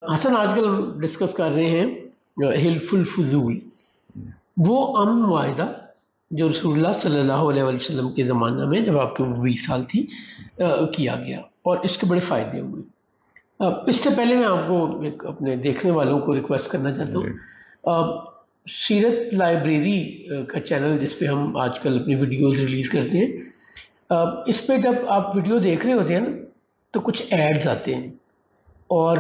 حسن آج کل ہم ڈسکس کر رہے ہیں حلف الفضول، وہ امن معاہدہ جو رسول اللہ صلی اللہ علیہ وسلم کے زمانہ میں جب آپ کی 20 سال تھی کیا گیا، اور اس کے بڑے فائدے ہوئے۔ اس سے پہلے میں آپ کو ایک اپنے دیکھنے والوں کو ریکویسٹ کرنا چاہتا ہوں، سیرت لائبریری کا چینل جس پہ ہم آج کل اپنی ویڈیوز ریلیز کرتے ہیں، اس پہ جب آپ ویڈیو دیکھ رہے ہوتے ہیں نا تو کچھ ایڈز آتے ہیں، اور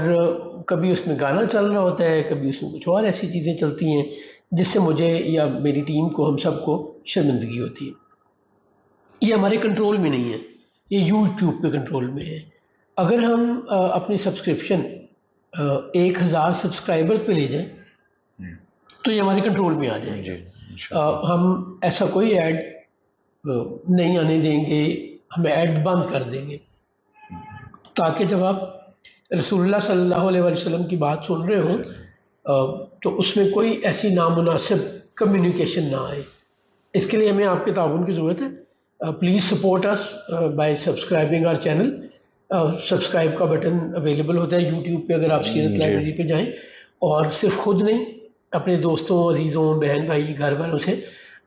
کبھی اس میں گانا چل رہا ہوتا ہے، کبھی اس میں کچھ اور ایسی چیزیں چلتی ہیں جس سے مجھے یا میری ٹیم کو، ہم سب کو شرمندگی ہوتی ہے۔ یہ ہمارے کنٹرول میں نہیں ہے، یہ یوٹیوب کے کنٹرول میں ہے۔ اگر ہم اپنی سبسکرپشن 1000 سبسکرائبر پہ لے جائیں تو یہ ہمارے کنٹرول میں آ جائے گا۔ ہم ایسا کوئی ایڈ نہیں آنے دیں گے، ہم ایڈ بند کر دیں گے تاکہ جب آپ رسول اللہ صلی اللہ علیہ وسلم کی بات سن رہے ہو تو اس میں کوئی ایسی نامناسب کمیونیکیشن نہ آئے۔ اس کے لیے ہمیں آپ کے تعاون کی ضرورت ہے۔ Please support us by subscribing our channel. Subscribe کا بٹن اویلیبل ہوتا ہے یوٹیوب پہ اگر آپ سیرت لائبریری پہ جائیں، اور صرف خود نہیں، اپنے دوستوں، عزیزوں، بہن بھائی، گھر والوں سے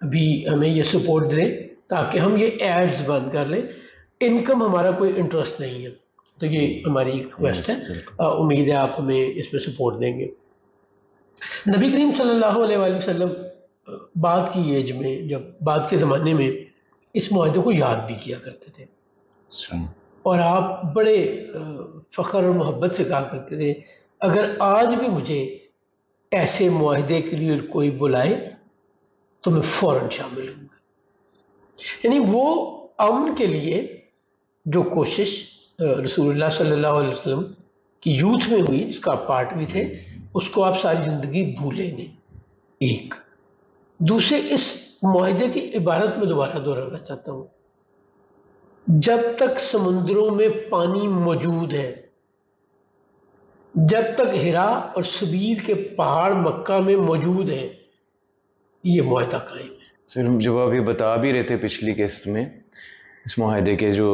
بھی ہمیں یہ سپورٹ دیں تاکہ ہم یہ ایڈز بند کر لیں۔ انکم ہمارا کوئی انٹرسٹ نہیں ہے، تو یہ ہماری ریکویسٹ ہے۔ امید ہے آپ ہمیں اس میں سپورٹ دیں گے۔ نبی کریم صلی اللہ علیہ وآلہ وسلم بعد کی ایج میں، جب بعد کے زمانے میں اس معاہدے کو یاد بھی کیا کرتے تھے، اور آپ بڑے فخر اور محبت سے کہا کرتے تھے اگر آج بھی مجھے ایسے معاہدے کے لیے کوئی بلائے تو میں فوراً شامل ہوں گا۔ یعنی وہ امن کے لیے جو کوشش رسول اللہ صلی اللہ علیہ وسلم کی یوتھ میں ہوئی، جس کا آپ پارٹ بھی تھے، اس کو آپ ساری زندگی بھولیں گے۔ ایک دوسرے، اس معاہدے کی عبارت میں دوبارہ دہرانا چاہتا ہوں، جب تک سمندروں میں پانی موجود ہے، جب تک ہرا اور سبیر کے پہاڑ مکہ میں موجود ہیں، یہ معاہدہ قائم ہے۔ سر جب آپ یہ بتا بھی رہے تھے پچھلی قسط میں اس معاہدے کے جو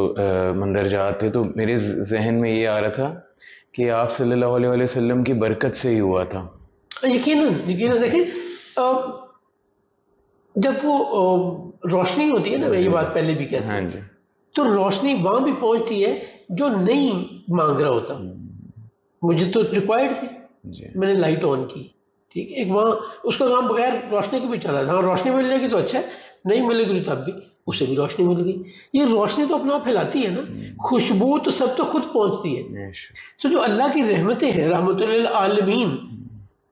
مندرجات تھے، تو میرے ذہن میں یہ آ رہا تھا کہ آپ صلی اللہ علیہ وسلم کی برکت سے ہی ہوا تھا۔ یقیناً دیکھیں، جب وہ روشنی ہوتی ہے نا، میں یہ بات پہلے بھی کہتا ہوں، تو روشنی وہاں بھی پہنچتی ہے جو نہیں مانگ رہا ہوتا۔ مجھے تو ریکوائرڈ تھی، میں نے لائٹ آن کی، ٹھیک ہے، ایک وہاں اس کا کام بغیر روشنی کے بھی چلا تھا۔ روشنی مل جائے گی تو اچھا ہے، نہیں ملے گی تب بھی اسے بھی روشنی مل گئی۔ یہ روشنی تو اپنا آپ پھیلاتی ہے نا، خوشبو تو سب تک خود پہنچتی ہے۔ تو جو اللہ کی رحمتیں ہیں، رحمت للعالمین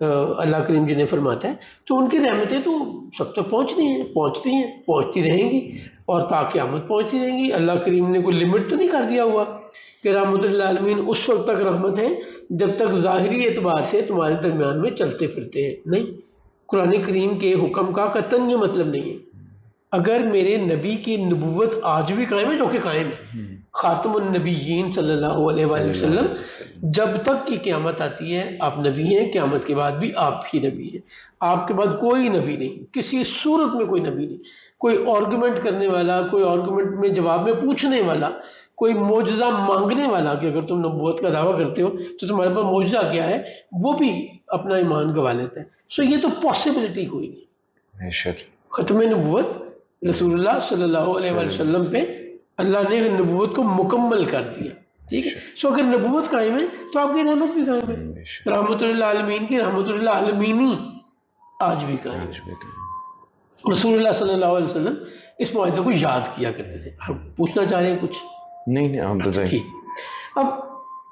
اللہ کریم جنہیں فرماتا ہے، تو ان کی رحمتیں تو سب تک پہنچنی ہیں، پہنچتی ہیں، پہنچتی رہیں گی، اور تا قیامت پہنچتی رہیں گی۔ اللہ کریم نے کوئی لمٹ تو نہیں کر دیا ہوا کہ رحمت للعالمین اس وقت تک رحمت ہے جب تک ظاہری اعتبار سے تمہارے درمیان میں چلتے پھرتے ہیں۔ نہیں، قرآن کریم کے حکم کا قطعاً یہ مطلب نہیں ہے۔ اگر میرے نبی کی نبوت آج بھی قائم ہے، جو کہ قائم ہے، خاتم النبیین صلی اللہ علیہ وآلہ وسلم، جب تک کی قیامت آتی ہے آپ نبی ہیں، قیامت کے بعد بھی آپ ہی نبی ہیں۔ آپ کے بعد کوئی نبی نہیں، کسی صورت میں کوئی نبی نہیں۔ کوئی آرگومنٹ کرنے والا، کوئی آرگومنٹ میں جواب میں پوچھنے والا، کوئی معجزہ مانگنے والا کہ اگر تم نبوت کا دعویٰ کرتے ہو تو تمہارے پاس معجزہ کیا ہے، وہ بھی اپنا ایمان گوا لیتا ہے۔ سو یہ تو پاسبلٹی کوئی نہیں۔ ختم نبوت رسول اللہ صلی اللہ علیہ وسلم پہ اللہ نے نبوت کو مکمل کر دیا، ٹھیک ہے۔ سو اگر نبوت قائم ہے تو آپ کی رحمت بھی قائم ہے، رحمت للعالمین کی رحمت للعالمینی آج بھی قائم ہے۔ رسول اللہ صلی اللہ علیہ وسلم اس معاہدے کو یاد کیا کرتے تھے۔ آپ پوچھنا چاہ رہے ہیں کچھ؟ نہیں، ہم بتائیں۔ اب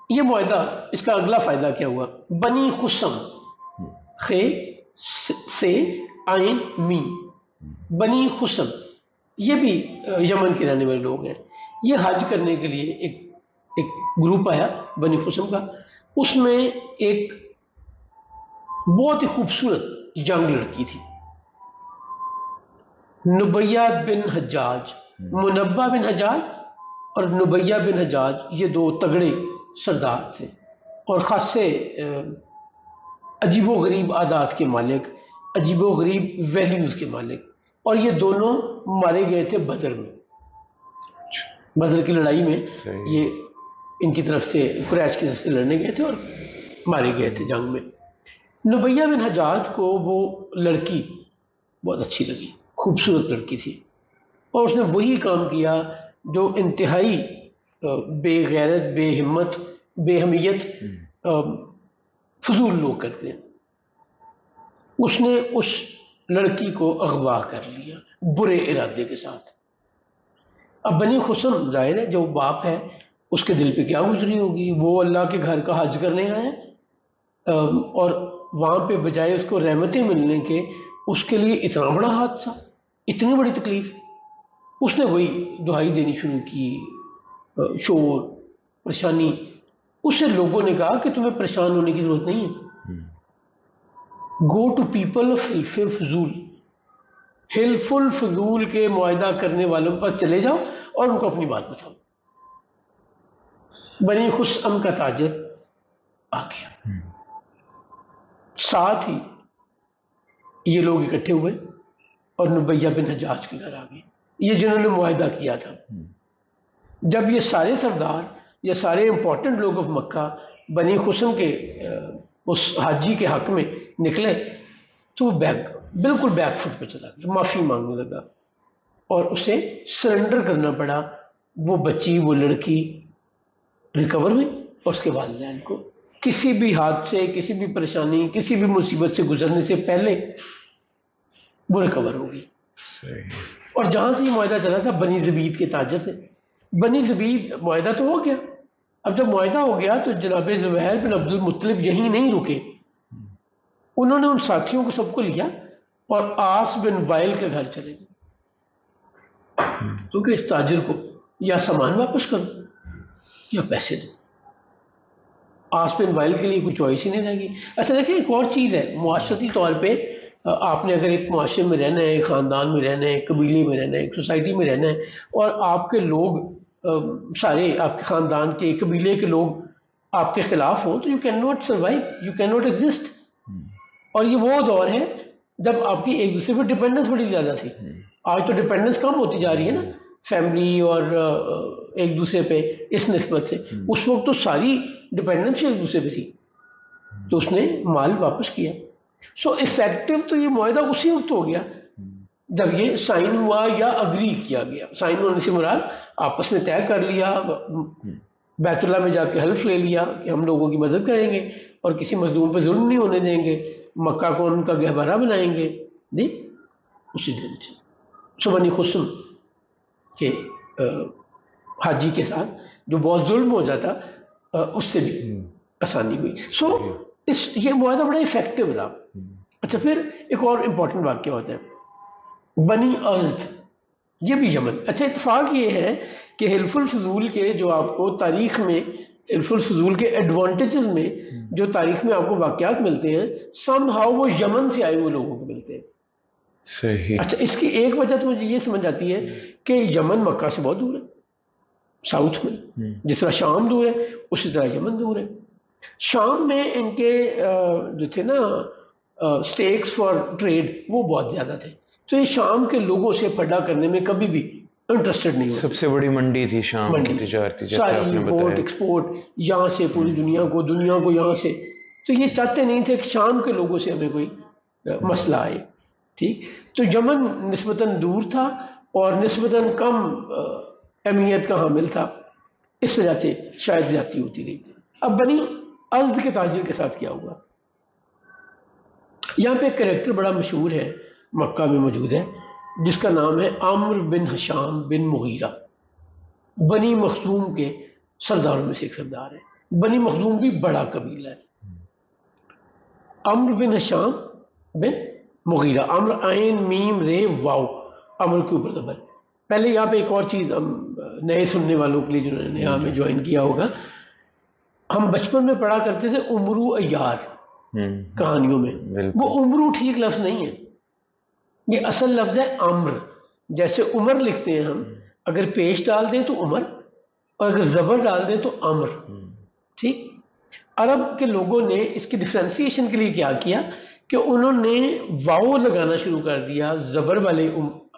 یہ معاہدہ، اس کا اگلا فائدہ کیا ہوا؟ بنی خسم، خے سے عین می، بنی خسم، یہ بھی یمن کے رہنے والے لوگ ہیں۔ یہ حج کرنے کے لیے ایک گروپ آیا بنی خسم کا، اس میں ایک بہت ہی خوبصورت ینگ لڑکی تھی، نبیہ بن حجاج۔ منبہ بن حجاج اور نبیہ بن حجاج یہ دو تگڑے سردار تھے، اور خاصے عجیب و غریب عادات کے مالک، عجیب و غریب ویلیوز کے مالک، اور یہ دونوں مارے گئے تھے بدر میں۔ بدر کی لڑائی میں یہ ان کی طرف سے، قریش کی طرف سے لڑنے گئے تھے، اور مارے گئے تھے جنگ میں۔ نبیہ بن حجاج کو وہ لڑکی بہت اچھی لگی، خوبصورت لڑکی تھی، اور اس نے وہی کام کیا جو انتہائی بے غیرت، بے ہمت، بے حمیت فضول لوگ کرتے ہیں۔ اس نے اس لڑکی کو اغوا کر لیا برے ارادے کے ساتھ۔ اب بنی خسم ظاہر ہے جو باپ ہے اس کے دل پہ کیا گزری ہوگی، وہ اللہ کے گھر کا حج کرنے آیا اور وہاں پہ بجائے اس کو رحمتیں ملنے کے اس کے لیے اتنا بڑا حادثہ، اتنی بڑی تکلیف۔ اس نے وہی دہائی دینی شروع کی، شور، پریشانی۔ اس سے لوگوں نے کہا کہ تمہیں پریشان ہونے کی ضرورت نہیں ہے، گو ٹو پیپل آف حلف الفضول، حلف الفضول کے معاہدہ کرنے والوں پر چلے جاؤ اور ان کو اپنی بات بتاؤ۔ بنی خسم کا تاجر آ گیا، ساتھ ہی یہ لوگ اکٹھے ہوئے اور نبیہ بن حجاج کے گھر آ گئے، یہ جنہوں نے معاہدہ کیا تھا۔ جب یہ سارے سردار یا سارے امپورٹنٹ لوگ آف مکہ بنی خسم کے اس حاجی کے حق میں نکلے تو وہ بالکل بیک فٹ پہ چلا گیا، معافی مانگنے لگا اور اسے سرنڈر کرنا پڑا۔ وہ بچی، وہ لڑکی ریکور ہوئی اور اس کے والدین کو کسی بھی حادثے، کسی بھی پریشانی، کسی بھی مصیبت سے گزرنے سے پہلے وہ ریکور ہو گئی۔ اور جہاں سے یہ معاہدہ چلا تھا بنی زبید کے تاجر سے، بنی زبید معاہدہ تو ہو گیا۔ اب جب معاہدہ ہو گیا تو جناب زبیر بن عبد المطلب یہیں نہیں رکے، انہوں نے ان ساتھیوں کو سب کو لیا اور عاص بن وائل کے گھر چلے گئے، کیونکہ اس تاجر کو یا سامان واپس کرو یا پیسے دو۔ عاص بن وائل کے لیے کوئی چوائس ہی نہیں رہ گئی۔ اچھا دیکھیں ایک اور چیز ہے، معاشرتی طور پہ آپ نے اگر ایک معاشرے میں رہنا ہے، ایک خاندان میں رہنا ہے، ایک قبیلے میں رہنا ہے، ایک سوسائٹی میں رہنا ہے، اور آپ کے لوگ سارے آپ کے خاندان کے، قبیلے کے لوگ آپ کے خلاف ہوں تو you can not survive, you can not exist. اور یہ وہ دور ہے جب آپ کی ایک دوسرے پہ ڈپینڈنس بڑی زیادہ تھی۔ آج تو ڈپینڈنس کم ہوتی جا رہی ہے نا فیملی اور ایک دوسرے پہ اس نسبت سے، اس وقت تو ساری ڈپینڈنس ایک دوسرے پہ تھی، تو اس نے مال واپس کیا۔ سو افیکٹو تو یہ معاہدہ اسی وقت ہو گیا جب یہ سائن ہوا یا اگری کیا گیا۔ سائن ہونے سے مراد آپس میں طے کر لیا، بیت اللہ میں جا کے حلف لے لیا کہ ہم لوگوں کی مدد کریں گے اور کسی مظلوم پہ ظلم نہیں ہونے دیں گے، مکہ کو ان کا گہوارہ بنائیں گے۔ جی اسی دن سے سو بنی خسم کے حاجی کے ساتھ جو بہت ظلم ہو جاتا اس سے بھی آسانی ہوئی۔ سو یہ معاہدہ بڑا افیکٹو رہا۔ اچھا پھر ایک اور امپورٹنٹ واقعہ ہوتا ہے بنی ازد، یہ بھی یمن۔ اچھا اتفاق یہ ہے کہ حلف الفضول کے جو آپ کو تاریخ میں حلف الفضول کے ایڈوانٹیجز میں جو تاریخ میں آپ کو واقعات ملتے ہیں سم ہاؤ وہ یمن سے آئے ہوئے لوگوں کو ملتے ہیں۔ صحیح۔ اچھا اس کی ایک وجہ تو مجھے یہ سمجھ آتی ہے کہ یمن مکہ سے بہت دور ہے، ساؤتھ میں، جس طرح شام دور ہے اسی طرح یمن دور ہے۔ شام میں ان کے جو تھے نا سٹیکس فار ٹریڈ وہ بہت زیادہ تھے، تو یہ شام کے لوگوں سے پڑا کرنے میں کبھی بھی انٹرسٹڈ نہیں ہوتے۔ سب سے بڑی منڈی تھی شام کی تجارتی، جیسے آپ نے امپورٹ بتایا، ایکسپورٹ یہاں سے پوری دنیا کو یہاں سے، تو یہ چاہتے نہیں تھے کہ شام کے لوگوں سے ہمیں کوئی مسئلہ آئے۔ ٹھیک، تو یمن نسبتاً دور تھا اور نسبتاً کم اہمیت کا حامل تھا، اس وجہ سے شاید زیادتی ہوتی رہی۔ اب بنی ازد کے تاجر کے ساتھ کیا ہوا، یہاں پہ ایک کریکٹر بڑا مشہور ہے مکہ میں موجود ہے جس کا نام ہے عمرو بن ہشام بن مغیرہ، بنی مخزوم کے سرداروں میں سے ایک سردار ہے۔ بنی مخزوم بھی بڑا قبیلہ ہے۔ عمرو بن ہشام بن مغیرہ، عمرو عین میم رے واو، عمرو کے اوپر زبر۔ پہلے یہاں پہ ایک اور چیز نئے سننے والوں کے لیے جنہوں نے یہاں میں جوائن کیا ہوگا، ہم بچپن میں پڑھا کرتے تھے عمرو ایار کہانیوں میں، وہ عمرو ٹھیک لفظ نہیں ہے، یہ اصل لفظ ہے عمر۔ جیسے عمر لکھتے ہیں ہم، اگر پیش ڈال دیں تو عمر اور اگر زبر ڈال دیں تو عمر۔ ٹھیک، عرب کے لوگوں نے اس کی ڈفرینسیشن کے لیے کیا کیا کہ انہوں نے واو لگانا شروع کر دیا زبر والے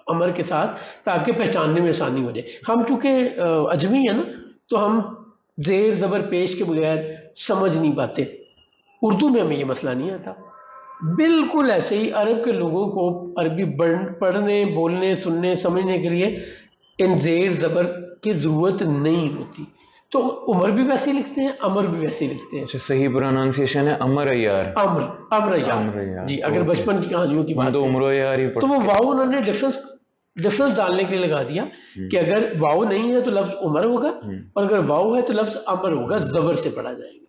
عمر کے ساتھ تاکہ پہچاننے میں آسانی ہو جائے۔ ہم چونکہ اجمی ہیں نا تو ہم زیر زبر پیش کے بغیر سمجھ نہیں پاتے اردو میں ہمیں یہ مسئلہ نہیں آتا. بالکل ایسے ہی عرب کے لوگوں کو عربی پڑھنے بولنے سننے سمجھنے کے لیے ان زیر زبر کی ضرورت نہیں ہوتی. تو عمر بھی ویسے ہی لکھتے ہیں، امر بھی ویسے ہی لکھتے ہیں. اچھا صحیح پروننسیشن ہے امر ایار. امر یار. جی اگر بچپن کی کہانیوں کی بات تو عمر ایار ہی تو وہ واؤ انہوں نے ڈفرنس ڈالنے کے لیے لگا دیا کہ اگر واؤ نہیں ہے تو لفظ عمر ہوگا، اور اگر واؤ ہے تو لفظ امر ہوگا، زبر سے پڑھا جائے گا.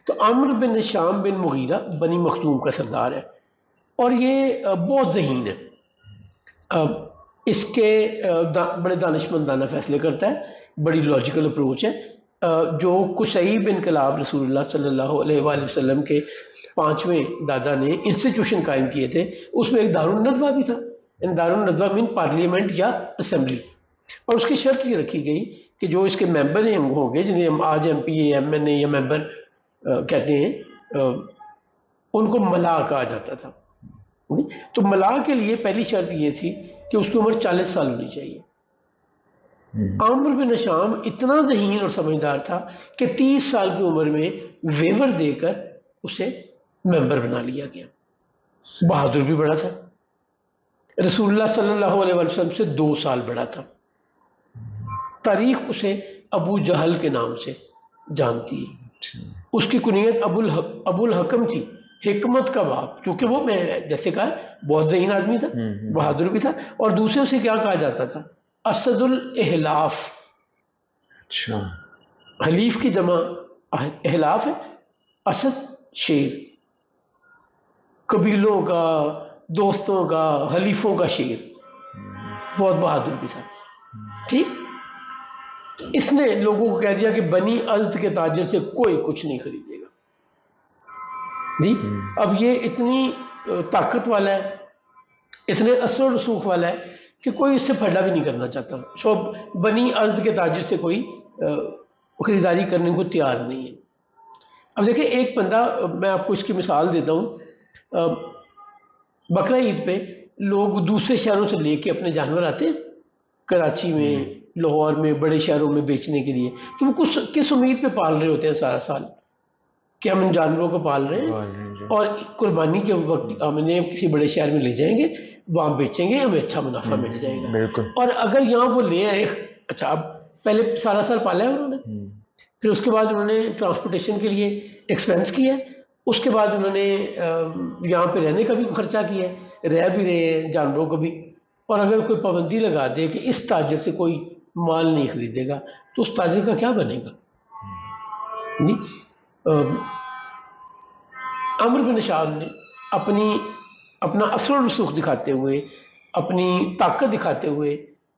تو عمرو بن ہشام بن مغیرہ بنی مخزوم کا سردار ہے، اور یہ بہت ذہین ہے. اس کے بڑے دانشمندانہ فیصلے کرتا ہے، بڑی لاجیکل اپروچ ہے. جو قصیب انقلاب رسول اللہ صلی اللہ علیہ وآلہ وسلم کے 5ویں دادا نے انسٹیٹیوشن قائم کیے تھے، اس میں ایک دارالندوہ بھی تھا. دارالندوہ مین پارلیمنٹ یا اسمبلی، اور اس کی شرط یہ رکھی گئی کہ جو اس کے ممبر ہیں ہوں گے، جنہیں ہم آج M P A M N A یا ممبر کہتے ہیں، ان کو ملا کہا جاتا تھا. تو ملا کے لیے پہلی شرط یہ تھی کہ اس کی عمر 40 سال ہونی چاہیے. عمرو بن ہشام اتنا ذہین اور سمجھدار تھا کہ 30 سال کی عمر میں ویور دے کر اسے ممبر بنا لیا گیا. بہادر بھی بڑا تھا، رسول اللہ صلی اللہ علیہ وسلم سے 2 سال بڑا تھا. تاریخ اسے ابو جہل کے نام سے جانتی ہے. اس کی کنیت ابو الحکم تھی، حکمت کا باپ، چونکہ وہ میں جیسے کہا بہت ذہین آدمی تھا، بہادر بھی تھا. اور دوسرے اسے کیا کہا جاتا تھا؟ اسد الاحلاف. اچھا، حلیف کی جمع احلاف ہے، اسد شیر، قبیلوں کا، دوستوں کا، حلیفوں کا شیر. بہت بہادر بھی تھا. ٹھیک، اس نے لوگوں کو کہہ دیا کہ بنی ازد کے تاجر سے کوئی کچھ نہیں خریدے گا. جی اب یہ اتنی طاقت والا ہے، اتنے اثر و رسوخ والا ہے کہ کوئی اس سے پھڈا بھی نہیں کرنا چاہتا. سو بنی ازد کے تاجر سے کوئی خریداری کرنے کو تیار نہیں ہے. اب دیکھیں ایک بندہ، میں آپ کو اس کی مثال دیتا ہوں. بقرہ عید پہ لوگ دوسرے شہروں سے لے کے اپنے جانور آتے ہیں کراچی میں، لاہور میں، بڑے شہروں میں بیچنے کے لیے. تو وہ کس امید پہ پال رہے ہوتے ہیں سارا سال کہ ہم ان جانوروں کو پال رہے ہیں اور قربانی کے وقت ہم انہیں کسی بڑے شہر میں لے جائیں گے، وہاں بیچیں گے، ہمیں اچھا منافع مل جائے گا. بالکل. اور اگر یہاں وہ لے آئے، اچھا اب پہلے سارا سال پالا ہے انہوں نے، پھر اس کے بعد انہوں نے ٹرانسپورٹیشن کے لیے ایکسپینس کیا ہے، اس کے بعد انہوں نے یہاں پہ رہنے کا بھی خرچہ کیا ہے، رہ بھی رہے ہیں جانوروں کو بھی. اور اگر کوئی پابندی لگا دے کہ اس تاجر سے کوئی مال نہیں خریدے گا، تو اس تاجر کا کیا بنے گا؟ عمرو بن ہشام نے اپنا اثر و رسوخ دکھاتے ہوئے، اپنی طاقت دکھاتے ہوئے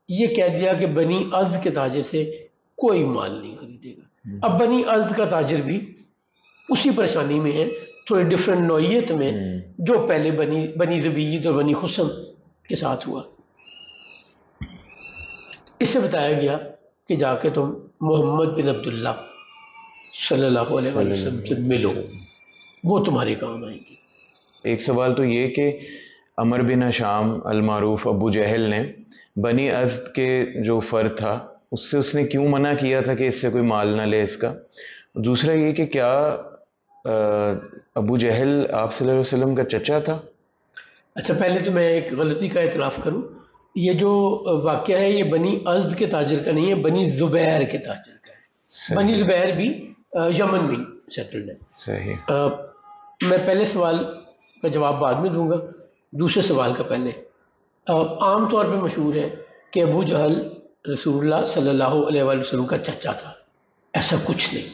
یہ کہہ دیا کہ بنی ازد کے تاجر سے کوئی مال نہیں خریدے گا. اب بنی ازد کا تاجر بھی اسی پریشانی میں ہے، تھوڑی ڈفرینٹ نوعیت میں، جو پہلے بنی زبید اور بنی خسم کے ساتھ ہوا. اس سے بتایا گیا کہ جا کے تم محمد بن عبداللہ صلی اللہ علیہ وسلم سے ملو، وہ تمہارے کام آئیں گی. ایک سوال تو یہ کہ عمر بن ہشام المعروف ابو جہل نے بنی ازد کے جو فرد تھا اس نے کیوں منع کیا تھا کہ اس سے کوئی مال نہ لے اس کا؟ دوسرا یہ کہ کیا ابو جہل آپ صلی اللہ علیہ وسلم کا چچا تھا؟ اچھا پہلے تو میں ایک غلطی کا اعتراف کروں، یہ جو واقعہ ہے یہ بنی ازد کے تاجر کا نہیں ہے، بنی زبیر کے تاجر کا ہے. بنی زبیر بھی یمن میں سیٹلڈ ہے. صحیح. میں پہلے سوال کا جواب بعد میں دوں گا، دوسرے سوال کا پہلے. عام طور پہ مشہور ہے کہ ابو جہل رسول اللہ صلی اللہ علیہ وآلہ وسلم کا چچا تھا. ایسا کچھ نہیں.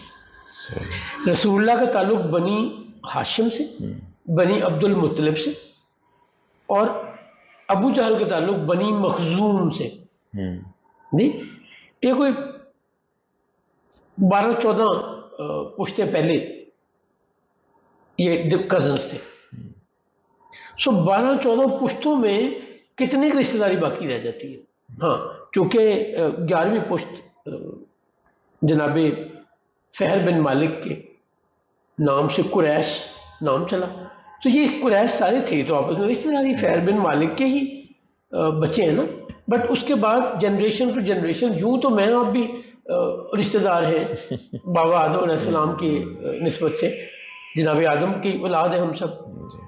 صحیح. رسول اللہ کا تعلق بنی ہاشم سے، بنی عبد المطلب سے، اور ابو جہل کا تعلق بنی مخزوم سے. جی یہ کوئی 12-14 پشتے پہلے یہ کزنس تھے. سو 12-14 پشتوں میں کتنے کی رشتہ داری باقی رہ جاتی ہے؟ ہاں چونکہ 11ویں پشت جناب فہر بن مالک کے نام سے قریش نام چلا، تو یہ قریش سارے تھے تو آپس میں رشتہ داری، فہر بن مالک کے ہی بچے ہیں نا. بٹ اس کے بعد جنریشن ٹو جنریشن، یوں تو میں آپ بھی رشتہ دار ہیں بابا آدم علیہ السلام کی نسبت سے. جناب آدم کی اولاد ہے ہم سب. جی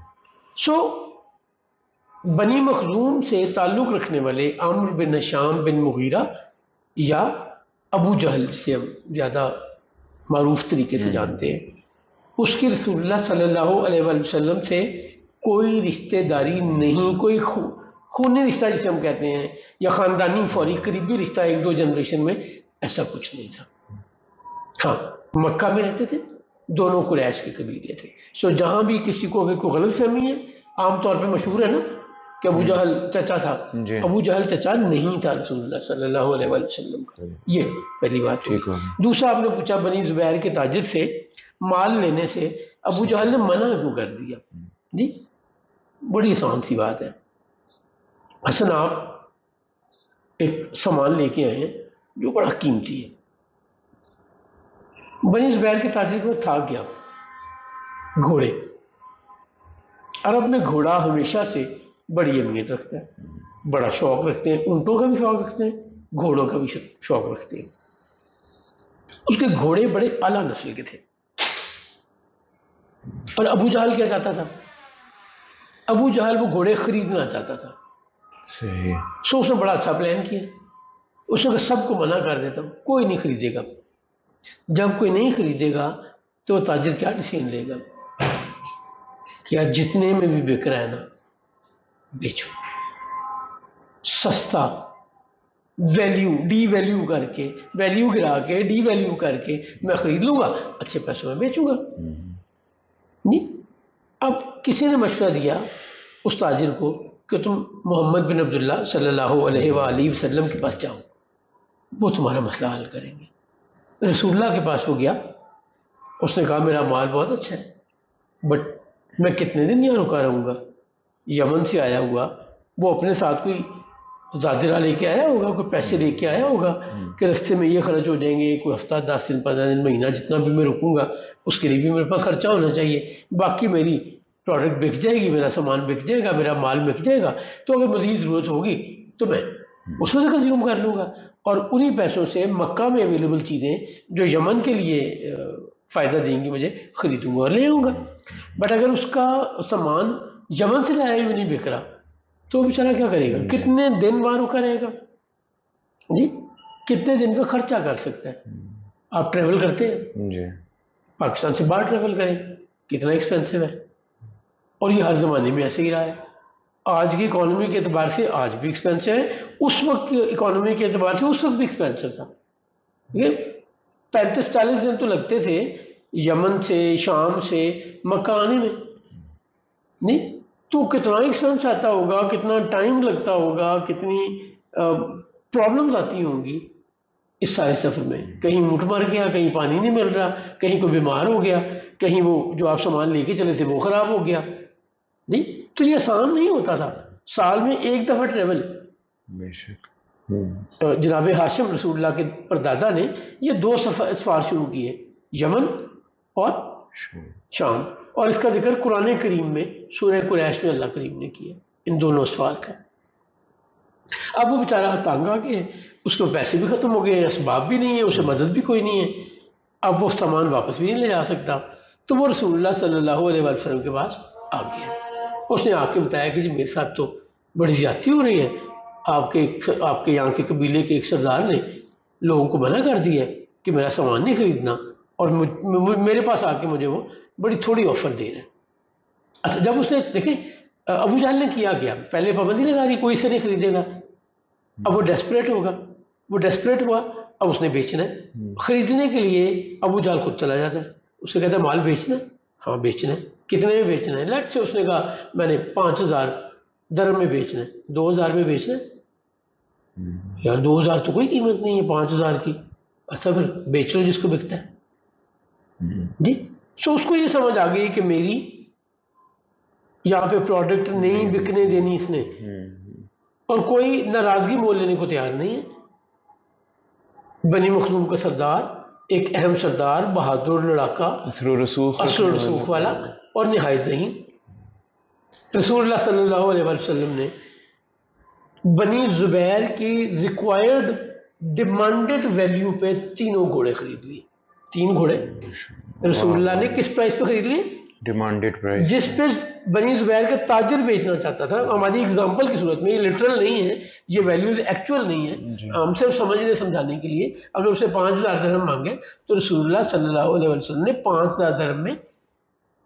سو بنی مخزوم سے تعلق رکھنے والے عمرو بن ہشام بن مغیرہ یا ابو جہل سے ہم زیادہ معروف طریقے سے جانتے ہیں، اس کی رسول اللہ صلی اللہ علیہ وآلہ وسلم سے کوئی رشتہ داری نہیں، کوئی خونی رشتہ جسے ہم کہتے ہیں یا خاندانی فوری قریبی رشتہ ایک دو جنریشن میں، ایسا کچھ نہیں تھا. ہاں مکہ میں رہتے تھے، دونوں قریش کے قبیلے تھے. سو جہاں بھی کسی کو اگر کوئی غلط فہمی ہے، عام طور پہ مشہور ہے نا کہ ابو جہل چچا تھا، جی ابو جہل چچا نہیں تھا رسول اللہ صلی اللہ علیہ وآلہ وسلم کا. یہ پہلی بات. ٹھیک ہو دوسرا آپ نے پوچھا بنی زبیر کے تاجر سے مال لینے سے ابو جہل نے منع کیوں کر دیا؟ جی بڑی آسان سی بات ہے. حسن آپ ایک سامان لے کے آئے ہیں جو بڑا قیمتی ہے، بنی زبیر کے تاجر کو تھا کیا؟ گھوڑے. عرب میں گھوڑا ہمیشہ سے بڑی اہمیت رکھتا ہے، بڑا شوق رکھتے ہیں، اونٹوں کا بھی شوق رکھتے ہیں، گھوڑوں کا بھی شوق رکھتے ہیں. اس کے گھوڑے بڑے اعلیٰ نسل کے تھے. اور ابو جہل کیا چاہتا تھا؟ ابو جہل وہ گھوڑے خریدنا چاہتا تھا. صحیح. سو اس نے بڑا اچھا پلان کیا. اس نے سب کو منع کر دیتا ہوں، کوئی نہیں خریدے گا. جب کوئی نہیں خریدے گا تو وہ تاجر کیا ڈیسیژن لے گا؟ کیا جتنے میں بھی بک رہا ہے نا بیچو، سستا، ویلیو ڈی ویلیو کر کے، ویلیو گرا کے ڈی ویلیو کر کے میں خرید لوں گا، اچھے پیسوں میں بیچوں گا. نہیں. اب کسی نے مشورہ دیا اس تاجر کو کہ تم محمد بن عبداللہ صلی اللہ علیہ وآلہ وسلم کے پاس جاؤ، وہ تمہارا مسئلہ حل کریں گے. رسول اللہ کے پاس وہ گیا. اس نے کہا میرا مال بہت اچھا ہے بٹ میں کتنے دن یہاں رکا رہوں گا؟ یمن سے آیا ہوا، وہ اپنے ساتھ کوئی زادرہ لے کے آیا ہوگا، کوئی پیسے لے کے آیا ہوگا کہ رستے میں یہ خرچ ہو جائیں گے، کوئی ہفتہ 10 دن 15 دن مہینہ جتنا بھی میں رکوں گا اس کے لیے بھی میرے پاس خرچہ ہونا چاہیے. باقی میری پروڈکٹ بک جائے گی، میرا سامان بک جائے گا، میرا مال بک جائے گا، تو اگر مزید ضرورت ہوگی تو میں اس میں سے کنزیوم کر لوں گا اور انہی پیسوں سے مکہ میں اویلیبل چیزیں جو یمن کے لیے فائدہ دیں گی مجھے خریدوں گا اور لے آؤں گا. بٹ اگر اس کا سامان یمن سے لایا ہوئے نہیں بک رہا تو بیچارہ کیا کرے گا؟ کتنے دن وہاں رکا رہے گا؟ جی کتنے دن کا خرچہ کر سکتا ہے؟ آپ ٹریول کرتے ہیں جی پاکستان سے باہر ٹریول کریں کتنا ایکسپینسو ہے، اور یہ ہر زمانے میں ایسے ہی رہا ہے. آج کی اکانومی کے اعتبار سے آج بھی ایکسپینسو ہے، اس وقت کی اکانومی کے اعتبار سے اس وقت بھی ایکسپینسو تھا. 35-40 دن تو لگتے تھے یمن سے شام سے مکہ آنے میں. نہیں تو کتنا ایکسپینس آتا ہوگا، کتنا ٹائم لگتا ہوگا، کتنی پرابلمز آتی ہوں گی اس سارے سفر میں. کہیں اونٹ مر گیا، کہیں پانی نہیں مل رہا، کہیں کوئی بیمار ہو گیا، کہیں وہ جو آپ سامان لے کے چلے تھے وہ خراب ہو گیا. نہیں تو یہ آسان نہیں ہوتا تھا. سال میں ایک دفعہ ٹریول. بے شک. جناب ہاشم رسول اللہ کے پردادا نے یہ 2 سفار شروع کیے، یمن اور شام، اور اس کا ذکر قرآن کریم میں سورہ قریش میں اللہ کریم نے کیا ان دونوں سفار کا. اب وہ بیچارہ تنگ آ گئے، اس کے پیسے بھی ختم ہو گئے، اسباب بھی نہیں ہے، اسے مدد بھی کوئی نہیں ہے، اب وہ سامان واپس بھی نہیں لے جا سکتا. تو وہ رسول اللہ صلی اللہ علیہ وسلم کے پاس آ گیا. اس نے آ کے بتایا کہ جی میرے ساتھ تو بڑی زیادتی ہو رہی ہے، آپ کے یہاں کے قبیلے کے ایک سردار نے لوگوں کو منع کر دیا ہے کہ میرا سامان نہیں خریدنا، اور میرے پاس آ کے مجھے وہ بڑی تھوڑی آفر دے رہے ہیں. اچھا جب اس نے دیکھیں ابو جہل نے کیا پہلے پابندی لگا دی کوئی اسے نہیں خریدے گا. اب وہ ڈیسپریٹ ہوگا، وہ ڈیسپریٹ ہوا، اب اس نے بیچنا ہے. خریدنے کے لیے ابو جہل خود چلا جاتا ہے، اسے کہتا ہے مال بیچنا ہے؟ ہاں بیچنا ہے. کتنے میں بیچنا ہے؟ لیٹ سے اس نے کہا میں نے 5000 درہم میں بیچنا ہے، 2000 میں بیچنا ہے. یار 2000 تو کوئی قیمت نہیں ہے 5000 کی. اچھا پھر بیچ لو جس کو بکتا ہے. جی سو اس کو یہ سمجھ آ گئی کہ میری یہاں پہ پروڈکٹ نہیں بکنے دینی اس نے، اور کوئی ناراضگی مول لینے کو تیار نہیں ہے. بنی مخزوم کا سردار، ایک اہم سردار، بہادر لڑاکا، اثر و رسوخ والا اور نہایت ذہین. رسول اللہ صلی اللہ علیہ وسلم نے بنی زبیر کی ریکوائرڈ ڈیمانڈڈ ویلیو پہ 3 گھوڑے خرید لیے. 3 گھوڑے رسول اللہ نے کس پرائس پہ خرید لیے؟ ڈیمانڈڈ پرائس جس پہ بنی زبیر کا تاجر بیچنا چاہتا تھا. ہماری اگزامپل کی صورت میں، یہ لٹرل نہیں ہے، یہ ویلیوز ایکچوئل نہیں ہے، جی ہم صرف سمجھنے سمجھانے کے لیے. اگر اسے 5,000 درہم مانگے تو رسول اللہ صلی اللہ علیہ وسلم نے 5,000 درہم میں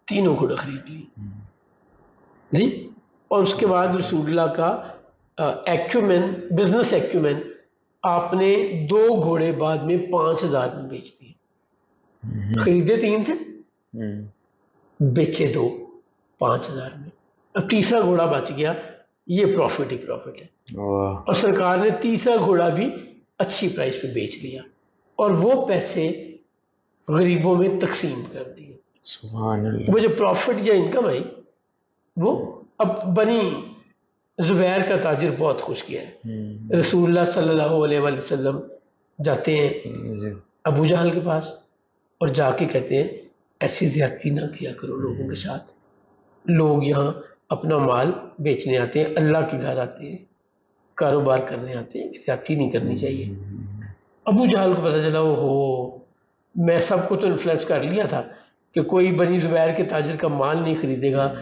تینوں گھوڑے خرید لیے جی. اور اس کے بعد رسول اللہ کا ایکومین، بزنس ایکومین، آپ نے 2 گھوڑے بعد میں 5,000 میں بیچ دیے. خریدے 3 تھے، بیچے 2 5,000 میں. اب تیسرا گھوڑا بچ گیا، یہ پروفٹ ہی پروفٹ ہے. واہ اور سرکار نے تیسرا گھوڑا بھی اچھی پرائس پہ بیچ لیا اور وہ پیسے غریبوں میں تقسیم کر دیے. سبحان اللہ. وہ جو پروفٹ یا انکم آئی وہ اب بنی زبیر کا تاجر بہت خوش کیا ہے. رسول اللہ صلی اللہ علیہ وآلہ وسلم جاتے ہیں جی ابو جہل کے پاس اور جا کے کہتے ہیں ایسی زیادتی نہ کیا کرو لوگوں کے ساتھ. لوگ یہاں اپنا مال بیچنے آتے ہیں، اللہ کے گھر آتے ہیں، کاروبار کرنے آتے ہیں، زیادتی نہیں کرنی چاہیے. ابو جہل کو پتہ چلا وہ میں سب کو تو انفلوئنس کر لیا تھا کہ کوئی بنی زبیر کے تاجر کا مال نہیں خریدے گا،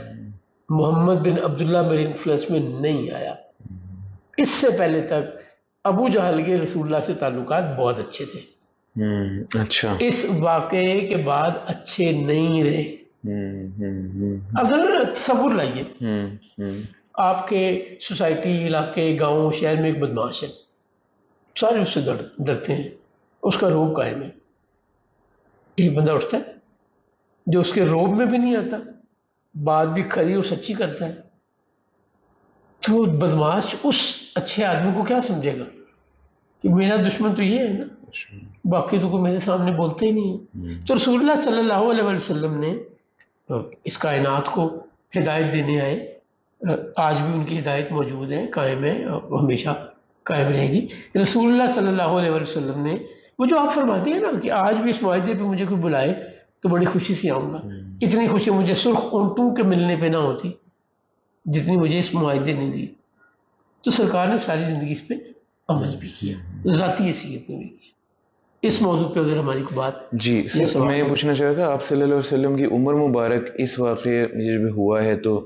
محمد بن عبداللہ میرے انفلوئنس میں نہیں آیا. اس سے پہلے تک ابو جہل کے رسول اللہ سے تعلقات بہت اچھے تھے. اچھا. اس واقعے کے بعد اچھے نہیں رہے. اب ذرا تصور لائیے، آپ کے سوسائٹی، علاقے، گاؤں، شہر میں ایک بدماش ہے، سارے اس سے ڈرتے ہیں، اس کا روب قائم ہے. ایک بندہ اٹھتا ہے جو اس کے روب میں بھی نہیں آتا، بات بھی کھری اور سچی کرتا ہے، تو بدماش اس اچھے آدمی کو کیا سمجھے گا کہ میرا دشمن تو یہ ہے نا، باقی تو کوئی میرے سامنے بولتے ہی نہیں ہے. تو رسول اللہ صلی اللہ علیہ وسلم نے اس کائنات کو ہدایت دینے آئے. آج بھی ان کی ہدایت موجود ہے، قائم ہے اور ہمیشہ قائم رہے گی. رسول اللہ صلی اللہ علیہ وسلم نے وہ جو آپ فرماتے ہیں نا کہ آج بھی اس معاہدے پہ مجھے کوئی بلائے تو بڑی خوشی سے آؤں گا، اتنی خوشی مجھے سرخ اونٹوں کے ملنے پہ نہ ہوتی جتنی مجھے اس معاہدے نے دی. تو سرکار نے ساری زندگی اس پہ عمل بھی کیا، ذاتی حیثیت میں بھی کیا. اس موضوع پہ اگر ہماری کو بات جی سر، میں یہ پوچھنا چاہ رہا تھا آپ صلی اللہ علیہ وسلم کی عمر مبارک اس واقعے جب ہوا ہے تو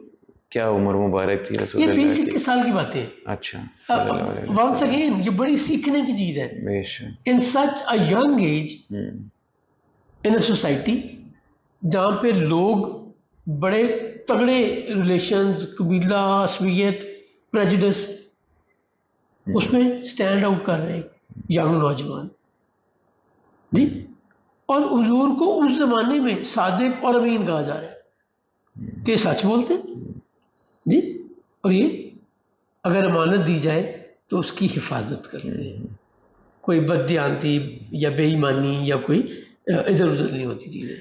کیا عمر مبارک تھی رسول یہ اللہ 20-21 سال کی باتیں ہیں. اچھا صلی اللہ علیہ وسلم. ونس اگین یہ بڑی سیکھنے کی چیز ہے. بے شک. In such a young age in a society جہاں پہ لوگ بڑے تگڑے ریلیشنز، قبیلہ، عصبیت، پریجوڈس، اس میں سٹینڈ آؤٹ کر رہے ینگ نوجوان جی. اور حضور کو اس زمانے میں صادق اور امین کہا جا رہا ہے کہ سچ بولتے جی، اور یہ اگر امانت دی جائے تو اس کی حفاظت کرتے ہیں. کوئی بددیانتی یا بے ایمانی یا کوئی ادھر ادھر نہیں ہوتی چیزیں.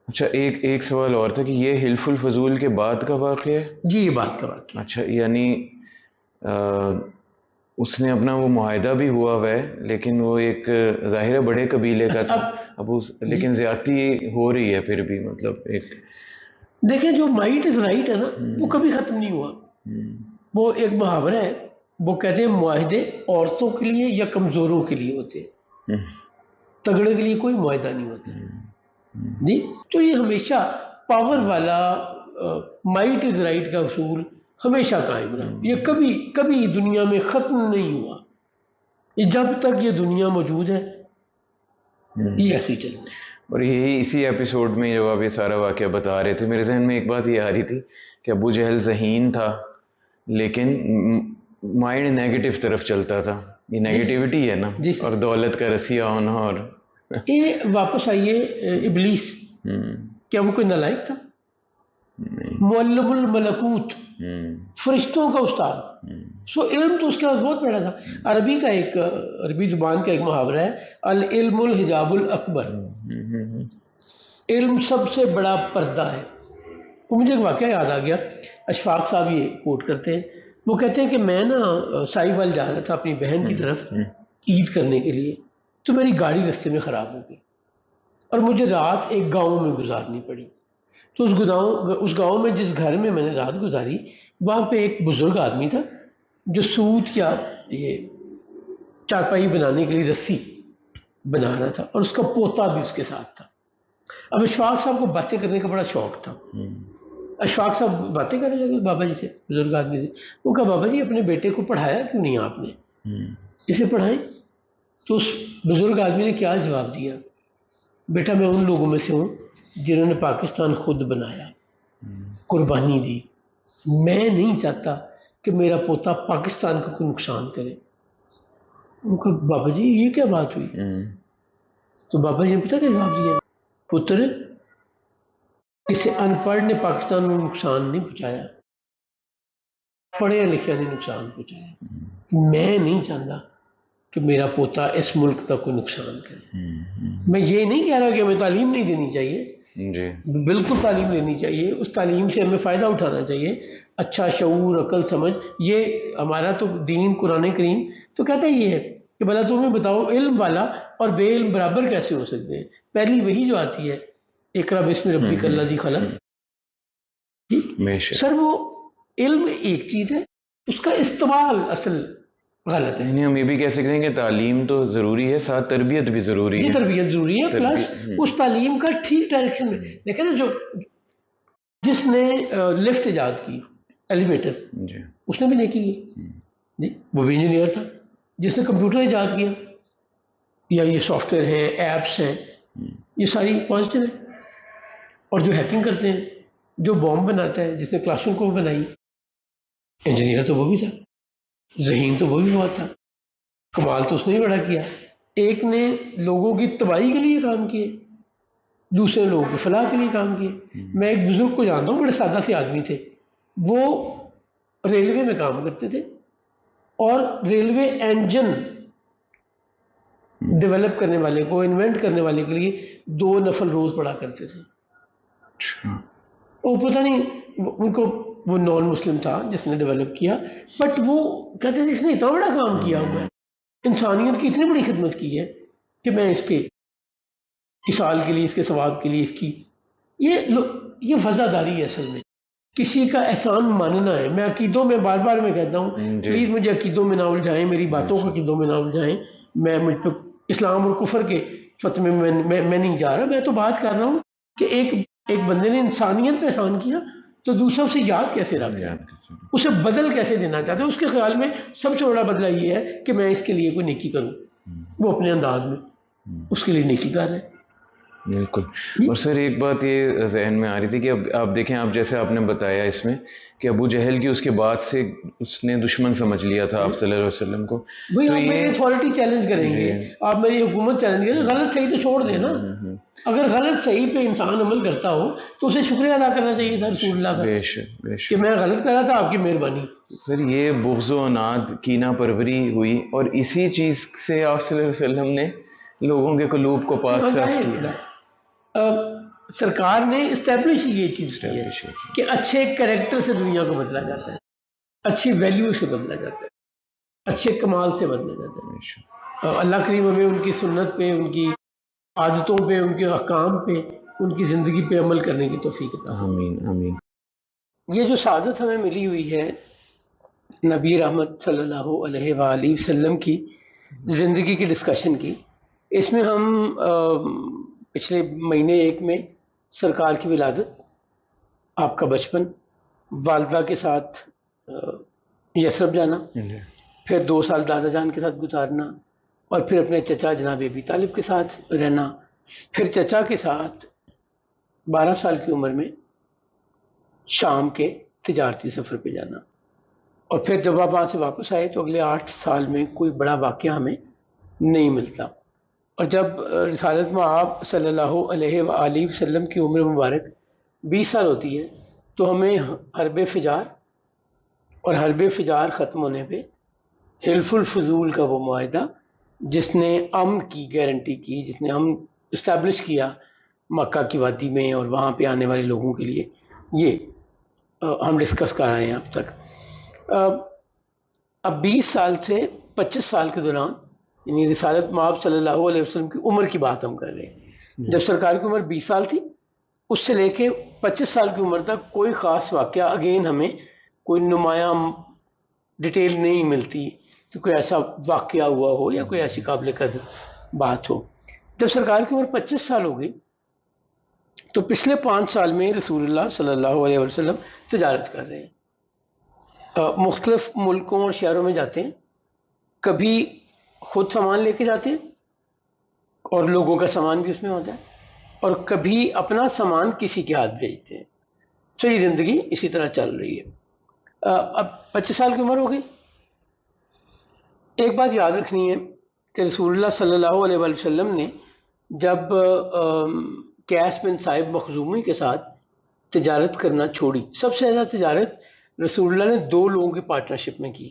اچھا ایک سوال اور تھا کہ یہ حلف الفضول کے بعد کا واقعہ ہے؟ جی یہ بات کا واقعہ. اچھا یعنی اس نے اپنا وہ معاہدہ بھی ہوا ہوا ہے لیکن وہ ایک ظاہر بڑے قبیلے کا تھا اب لیکن زیادتی ہو رہی ہے پھر بھی، مطلب ایک دیکھیں جو مائٹ از رائٹ ہے نا وہ کبھی ختم نہیں ہوا. وہ ایک محاورہ ہے، وہ کہتے ہیں معاہدے عورتوں کے لیے یا کمزوروں کے لیے ہوتے ہیں، تگڑے کے لیے کوئی معاہدہ نہیں ہوتا جی. تو یہ ہمیشہ پاور والا مائٹ از رائٹ کا اصول ہمیشہ قائم رہا. یہ کبھی کبھی دنیا میں ختم نہیں ہوا. یہ جب تک یہ دنیا موجود ہے یہ ایسے ہی چلتا ہے. اور یہی اسی ایپیسوڈ میں جب آپ یہ سارا واقعہ بتا رہے تھے میرے ذہن میں ایک بات یہ آ رہی تھی کہ ابو جہل ذہین تھا لیکن مائنڈ نیگیٹو طرف چلتا تھا. یہ نیگیٹیوٹی ہے نا، اور دولت کا رسیا ہونا. اور یہ واپس آئیے ابلیس، کیا وہ کوئی نالائق تھا؟ معلم الملکوت، فرشتوں کا استاد. سو علم تو اس کے پاس بہت بڑا تھا. عربی زبان کا ایک محاورہ ہے العلم الحجاب الاکبر، علم سب سے بڑا پردہ ہے. وہ مجھے ایک واقعہ یاد آ گیا، اشفاق صاحب یہ کوٹ کرتے ہیں. وہ کہتے ہیں کہ میں نا سائی وال جا رہا تھا اپنی بہن کی طرف عید کرنے کے لیے، تو میری گاڑی رستے میں خراب ہو گئی اور مجھے رات ایک گاؤں میں گزارنی پڑی. تو اس گاؤں میں جس گھر میں نے رات گزاری وہاں پہ ایک بزرگ آدمی تھا جو سوت یا یہ چارپائی بنانے کے لیے رسی بنا رہا تھا اور اس کا پوتا بھی اس کے ساتھ تھا. اب اشفاق صاحب کو باتیں کرنے کا بڑا شوق تھا. اشفاق صاحب باتیں کرنے لگے بابا جی سے, بزرگ آدمی سے. وہ کہا بابا جی اپنے بیٹے کو پڑھایا کیوں نہیں آپ نے, اسے پڑھائیں. تو اس بزرگ آدمی نے کیا جواب دیا, بیٹا میں ان لوگوں میں سے ہوں جنہوں نے پاکستان خود بنایا, قربانی دی. میں نہیں چاہتا کہ میرا پوتا پاکستان کا کوئی نقصان کرے. ان کو بابا جی یہ کیا بات ہوئی؟ تو بابا جی نے پتا کیا جواب دیا, پتر کسی ان پڑھ نے پاکستان میں نقصان نہیں پہنچایا, پڑھے لکھے نے نقصان پہنچایا. میں نہیں چاہتا کہ میرا پوتا اس ملک کا کوئی نقصان کرے. میں یہ نہیں کہہ رہا کہ ہمیں تعلیم نہیں دینی چاہیے, بالکل تعلیم لینی چاہیے, اس تعلیم سے ہمیں فائدہ اٹھانا چاہیے, اچھا شعور عقل سمجھ. یہ ہمارا تو دین قرآن کریم تو کہتا ہی ہے کہ بھلا تمہیں بتاؤ علم والا اور بے علم برابر کیسے ہو سکتے ہیں. پہلی وہی جو آتی ہے اقرا بسم ربک الذی خلق. سر وہ علم ایک چیز ہے, اس کا استعمال اصل غلط ہے. یعنی ہم یہ بھی کہہ سکتے ہیں کہ تعلیم تو ضروری ہے, ساتھ تربیت بھی ضروری ہے. تربیت ضروری ہے, پلس اس تعلیم کا ٹھیک ڈائریکشن میں دیکھیں نا. جو جس نے لفٹ ایجاد کی, ایلیویٹر, اس نے بھی نیکی کی, وہ بھی انجینئر تھا. جس نے کمپیوٹر ایجاد کیا, یا یہ سافٹ ویئر ہیں, ایپس ہیں, یہ ساری پازیٹیو ہے. اور جو ہیکنگ کرتے ہیں, جو بوم بناتا ہے, جس نے کلاشن کو بنائی, انجینئر تو وہ بھی تھا, ذہین تو وہ بھی بہت تھا, کمال تو اس نے ہی بڑا کیا. ایک نے لوگوں کی تباہی کے لیے کام کیے, دوسرے لوگوں کی فلاح کے لیے کام کیے. میں ایک بزرگ کو جانتا ہوں, بڑے سادہ سے آدمی تھے. وہ ریلوے میں کام کرتے تھے اور ریلوے انجن ڈیولپ کرنے والے کو, انوینٹ کرنے والے کے لیے 2 نفل روز پڑھا کرتے تھے. وہ پتہ نہیں ان کو, وہ نان مسلم تھا جس نے ڈیولپ کیا, بٹ وہ کہتے تھے اس نے اتنا بڑا کام کیا ہوا ہے, انسانیت کی اتنی بڑی خدمت کی ہے کہ میں اس کے اصال کے لیے, اس کے ثواب کے لیے, اس کی یہ وفاداری ہے. اصل میں کسی کا احسان ماننا ہے. میں عقیدوں میں بار بار میں کہتا ہوں, پلیز مجھے عقیدوں میں نہ الجھائیں, میری باتوں کو عقیدوں میں نہ الجھائیں. میں مجھ پہ اسلام اور کفر کے فتوے میں نہیں جا رہا. میں تو بات کر رہا ہوں کہ ایک بندے نے انسانیت پہ احسان کیا تو دوسرا اسے یاد کیسے رکھتا ہے, اسے بدل کیسے دینا چاہتا ہے. اس کے خیال میں سب سے بڑا بدلہ یہ ہے کہ میں اس کے لیے کوئی نیکی کروں. وہ اپنے انداز میں اس کے لیے نیکی کر رہے ہیں. بالکل. اور سر ایک بات یہ ذہن میں آ رہی تھی کہ اب آپ دیکھیں, آپ جیسے آپ نے بتایا اس میں کہ ابو جہل کی اس کے بعد سے اس نے دشمن سمجھ لیا تھا آپ صلی اللہ علیہ وسلم کو. بھئی آپ میری اتھارٹی چیلنج کریں گے, آپ میری حکومت چیلنج کریں, غلط صحیح تو چھوڑ دیں نا. اگر غلط صحیح پہ انسان عمل کرتا ہو تو اسے شکریہ ادا کرنا چاہیے تھا رسول اللہ کا, کہ میں غلط کر رہا تھا, آپ کی مہربانی. سر یہ بغض و عناد, کینہ پروری ہوئی, اور اسی چیز سے آپ صلی اللہ علیہ وسلم نے لوگوں کے قلوب کو پاک صاف کیا. سرکار نے اسٹیبلش یہ چیز کی ہے کہ اچھے کریکٹر سے دنیا کو بدلا جاتا ہے, اچھی ویلیو سے بدلا جاتا ہے, اچھے کمال سے بدلا جاتا ہے. اللہ کریم ہمیں ان کی سنت پہ, ان کی عادتوں پہ, ان کے احکام پہ, ان کی زندگی پہ عمل کرنے کی توفیق عطا فرمائے. آمین آمین. یہ جو سعادت ہمیں ملی ہوئی ہے نبی رحمت صلی اللہ علیہ وآلہ وسلم کی زندگی کی ڈسکشن کی, اس میں ہم پچھلے مہینے 1 میں سرکار کی ولادت, آپ کا بچپن, والدہ کے ساتھ یثرب جانا, پھر 2 سال دادا جان کے ساتھ گزارنا, اور پھر اپنے چچا جناب ابی طالب کے ساتھ رہنا, پھر چچا کے ساتھ 12 سال کی عمر میں شام کے تجارتی سفر پہ جانا, اور پھر جب آپ وہاں سے واپس آئے تو اگلے 8 سال میں کوئی بڑا واقعہ ہمیں نہیں ملتا. اور جب رسالت میں آپ صلی اللہ علیہ وآلہ وسلم کی عمر مبارک 20 سال ہوتی ہے تو ہمیں حرب فجار, اور حرب فجار ختم ہونے پہ حلف الفضول کا وہ معاہدہ جس نے امن کی گارنٹی کی, جس نے ہم اسٹیبلش کیا مکہ کی وادی میں اور وہاں پہ آنے والے لوگوں کے لیے, یہ ہم ڈسکس کر رہے ہیں اب تک. اب 20 سال سے 25 سال کے دوران, یعنی رسالت مآب صلی اللہ علیہ وسلم کی عمر کی بات ہم کر رہے ہیں. جب سرکار کی عمر 20 سال تھی, اس سے لے کے 25 سال کی عمر تک کوئی خاص واقعہ اگین ہمیں کوئی نمایاں ڈیٹیل نہیں ملتی کہ کوئی ایسا واقعہ ہوا ہو یا کوئی ایسی قابل قدر بات ہو. جب سرکار کی عمر 25 سال ہو گئی تو پچھلے 5 سال میں رسول اللہ صلی اللہ علیہ وسلم تجارت کر رہے ہیں، مختلف ملکوں اور شہروں میں جاتے ہیں، کبھی خود سامان لے کے جاتے ہیں اور لوگوں کا سامان بھی اس میں ہوتا ہے، اور کبھی اپنا سامان کسی کے ہاتھ بھیجتے ہیں. تو یہ زندگی اسی طرح چل رہی ہے. اب 25 سال کی عمر ہو گئی. ایک بات یاد رکھنی ہے کہ رسول اللہ صلی اللہ علیہ وسلم نے جب قیس بن صائب مخزومی کے ساتھ تجارت کرنا چھوڑی، سب سے زیادہ تجارت رسول اللہ نے 2 لوگوں کی پارٹنرشپ میں کی.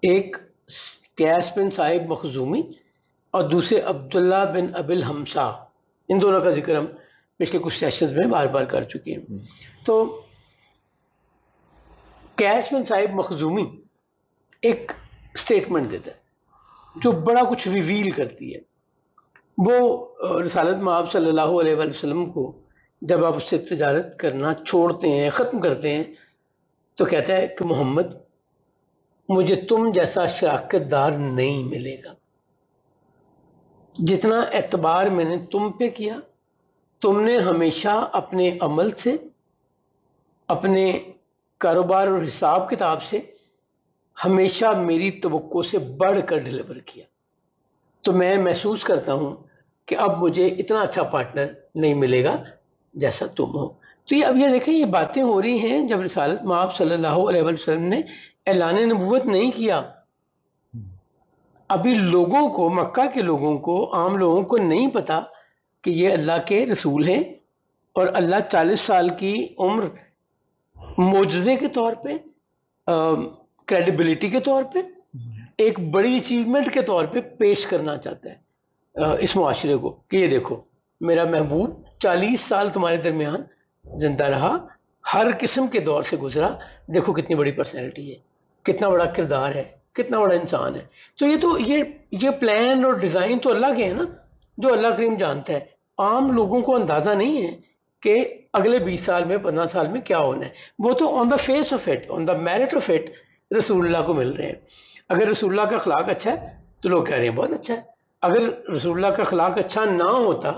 ایک قیس بن صائب مخزومی اور دوسرے عبداللہ بن ابی الحمصہ. ان دونوں کا ذکر ہم پچھلے کچھ سیشنز میں بار بار کر چکے ہیں. تو قیس بن صائب مخزومی ایک سٹیٹمنٹ دیتا ہے جو بڑا کچھ ریویل کرتی ہے. وہ رسالت مآب صلی اللہ علیہ وسلم کو جب آپ اس سے تجارت کرنا چھوڑتے ہیں، ختم کرتے ہیں، تو کہتا ہے کہ محمد مجھے تم جیسا شراکت دار نہیں ملے گا. جتنا اعتبار میں نے تم پہ کیا، تم نے ہمیشہ اپنے عمل سے، اپنے کاروبار اور حساب کتاب سے ہمیشہ میری توقع سے بڑھ کر ڈلیور کیا. تو میں محسوس کرتا ہوں کہ اب مجھے اتنا اچھا پارٹنر نہیں ملے گا جیسا تم ہو. تو یہ اب یہ دیکھیں، یہ باتیں ہو رہی ہیں جب رسالت مآب صلی اللہ علیہ وسلم نے اعلان نبوت نہیں کیا. ابھی لوگوں کو، مکہ کے لوگوں کو، عام لوگوں کو نہیں پتا کہ یہ اللہ کے رسول ہیں، اور اللہ 40 سال کی عمر معجزے کے طور پہ، کریڈیبلٹی کے طور پہ، ایک بڑی اچیومنٹ کے طور پہ پیش کرنا چاہتا ہے اس معاشرے کو کہ یہ دیکھو میرا محبوب 40 سال تمہارے درمیان زندہ رہا، ہر قسم کے دور سے گزرا، دیکھو کتنی بڑی پرسنالٹی ہے، کتنا بڑا کردار ہے، کتنا بڑا انسان ہے. تو یہ پلان اور ڈیزائن تو اللہ کے ہیں نا، جو اللہ کریم جانتا ہے. عام لوگوں کو اندازہ نہیں ہے کہ اگلے 20 سال میں، 15 سال میں کیا ہونا ہے. وہ تو on the face of it, on the merit of it رسول اللہ کو مل رہے ہیں. اگر رسول اللہ کا اخلاق اچھا ہے تو لوگ کہہ رہے ہیں بہت اچھا ہے. اگر رسول اللہ کا اخلاق اچھا نہ ہوتا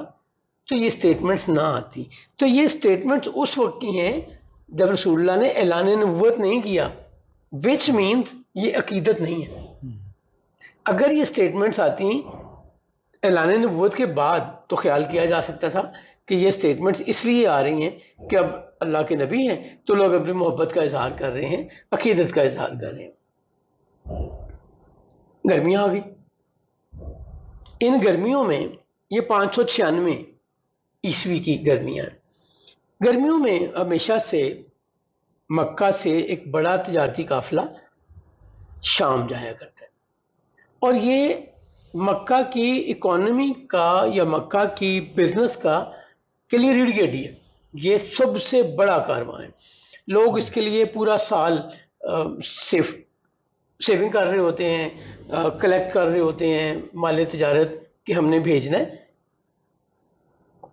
تو یہ سٹیٹمنٹس نہ آتی. تو یہ سٹیٹمنٹس اس وقت کی ہیں جب رسول اللہ نے اعلان نبوت نہیں کیا، وچ مینز یہ عقیدت نہیں ہے. اگر یہ سٹیٹمنٹس آتی اعلان نبوت کے بعد تو خیال کیا جا سکتا تھا کہ یہ سٹیٹمنٹس اس لیے آ رہی ہیں کہ اب اللہ کے نبی ہیں تو لوگ اپنی محبت کا اظہار کر رہے ہیں، عقیدت کا اظہار کر رہے ہیں. گرمیاں آ گئی. ان گرمیوں میں یہ 596 عیسوی کی گرمیاں ہیں. گرمیوں میں ہمیشہ سے مکہ سے ایک بڑا تجارتی قافلہ شام جایا کرتا ہے، اور یہ مکہ کی اکانومی کا یا مکہ کی بزنس کا کے لیے ریڑھ کی ہڈی ہے. یہ سب سے بڑا کارواں ہے. لوگ اس کے لیے پورا سال سیونگ کر رہے ہوتے ہیں، کلیکٹ کر رہے ہوتے ہیں مال تجارت کہ ہم نے بھیجنا ہے.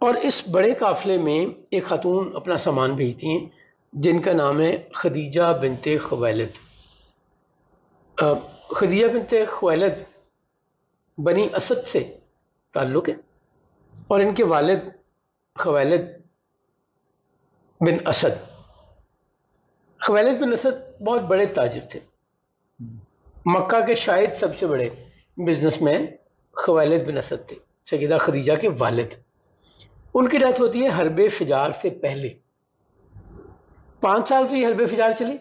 اور اس بڑے قافلے میں ایک خاتون اپنا سامان بھیجتی ہیں جن کا نام ہے خدیجہ بنت خویلد. خدیجہ بنت خویلد بنی اسد سے تعلق ہے، اور ان کے والد خویلد بن اسد. خویلد بن اسد بہت بڑے تاجر تھے. مکہ کے شاید سب سے بڑے بزنس مین خویلد بن اسد تھے، سیدہ خدیجہ کے والد. ان کی ڈیتھ ہوتی ہے حرب فجار سے پہلے. 5 سال تو یہ حرب فجار چلی.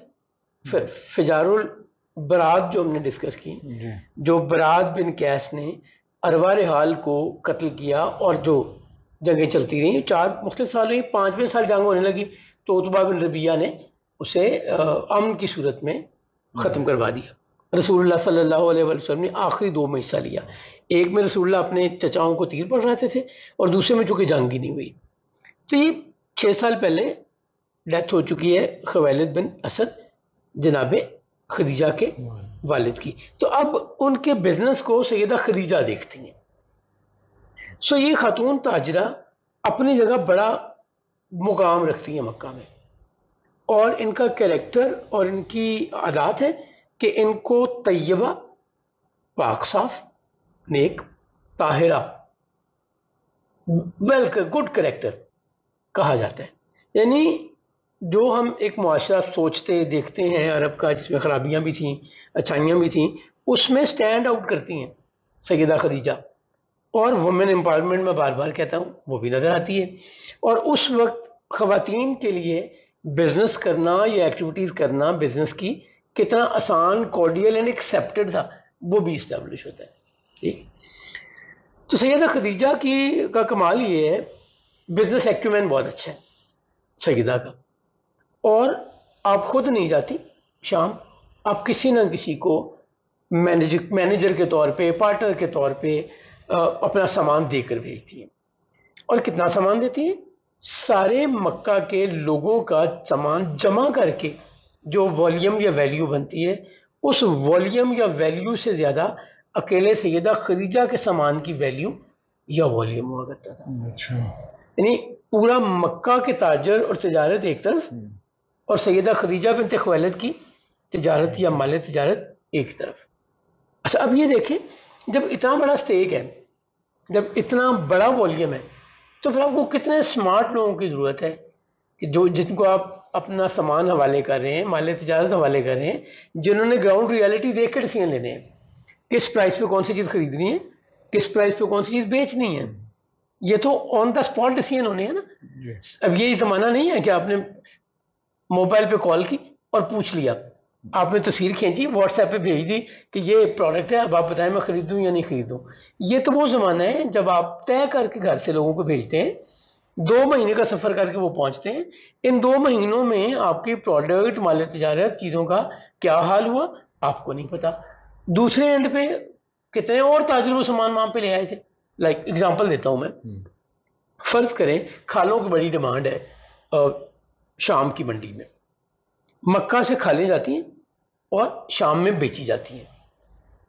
پھر فجار البراد جو ہم نے ڈسکس کی، جو براد بن قیس نے اروا رحال کو قتل کیا، اور جو جنگیں چلتی رہیں 4 مختلف سال ہوئی. 5ویں سال جنگ ہونے لگی تو عتبہ بن ربیعہ نے اسے امن کی صورت میں ختم کروا دیا. رسول اللہ صلی اللہ علیہ وسلم نے آخری 2 میں حصہ لیا. ایک میں رسول اللہ اپنے چچاؤں کو تیر پڑھاتے تھے، اور دوسرے میں چونکہ جنگ ہی نہیں ہوئی. تو یہ 6 سال پہلے ڈیتھ ہو چکی ہے خویلد بن اسد جناب خدیجہ کے والد کی. تو اب ان کے بزنس کو سیدہ خدیجہ دیکھتی ہیں. سو یہ خاتون تاجرہ اپنی جگہ بڑا مقام رکھتی ہیں مکہ میں، اور ان کا کریکٹر اور ان کی عادات ہے کہ ان کو طیبہ، پاک صاف، نیک، طاہرہ، گڈ کریکٹر کہا جاتا ہے. یعنی جو ہم ایک معاشرہ سوچتے دیکھتے ہیں عرب کا، جس میں خرابیاں بھی تھیں اچھائیاں بھی تھیں، اس میں سٹینڈ آؤٹ کرتی ہیں سیدہ خدیجہ. اور وومن امپاورمنٹ میں بار بار کہتا ہوں وہ بھی نظر آتی ہے. اور اس وقت خواتین کے لیے بزنس کرنا یا ایکٹیویٹیز کرنا بزنس کی کتنا آسان، کارڈیل اینڈ ایکسیپٹڈ تھا، وہ بھی اسٹیبلش ہوتا ہے. ٹھیک. تو سیدہ خدیجہ کا کمال یہ ہے، بزنس ایکومین بہت اچھا ہے سیدہ کا. اور آپ خود نہیں جاتی شام، آپ کسی نہ کسی کو مینیجر کے طور پہ، پارٹنر کے طور پہ اپنا سامان دے کر بھیجتی ہیں. اور کتنا سامان دیتی ہیں؟ سارے مکہ کے لوگوں کا سامان جمع کر کے جو والیوم یا ویلیو بنتی ہے، اس والیوم یا ویلیو سے زیادہ اکیلے سیدہ خدیجہ کے سامان کی ویلیو یا والیوم ہوا کرتا تھا. یعنی پورا مکہ کے تاجر اور تجارت ایک طرف، اور سیدہ خدیجہ بنت خویلد کی تجارت یا مال تجارت ایک طرف. اچھا اب یہ دیکھیں، جب اتنا بڑا اسٹیک ہے، جب اتنا بڑا والیوم ہے، تو پھر آپ کو کتنے اسمارٹ لوگوں کی ضرورت ہے کہ جن کو آپ اپنا سامان حوالے کر رہے ہیں، مال تجارت حوالے کر رہے ہیں، جنہوں نے گراؤنڈ ریالٹی دیکھ کے ڈیسیژن لینے ہیں، کس پرائس پہ کون سی چیز خریدنی ہے، کس پرائس پہ کون سی چیز بیچنی ہے. یہ تو آن دا اسپاٹ ڈیسیژن ہونے ہیں نا. اب یہ زمانہ نہیں ہے کہ آپ نے موبائل پہ کال کی اور پوچھ لیا، آپ نے تصویر کھینچی واٹس ایپ پہ بھیج دی کہ یہ پروڈکٹ ہے، اب آپ بتائیں میں خریدوں یا نہیں خریدوں. یہ تو وہ زمانہ ہے جب آپ طے کر کے گھر سے لوگوں کو بھیجتے ہیں، 2 مہینے کا سفر کر کے وہ پہنچتے ہیں. ان 2 مہینوں میں آپ کی پروڈکٹ، مال تجارت، چیزوں کا کیا حال ہوا آپ کو نہیں پتا. دوسرے اینڈ پہ کتنے اور تاجر وہ سامان وہاں پہ لے آئے تھے. لائک اگزامپل دیتا ہوں میں، فرض کریں کھالوں کی بڑی ڈیمانڈ ہے شام کی منڈی میں، مکہ سے کھالیں جاتی ہیں اور شام میں بیچی جاتی ہیں.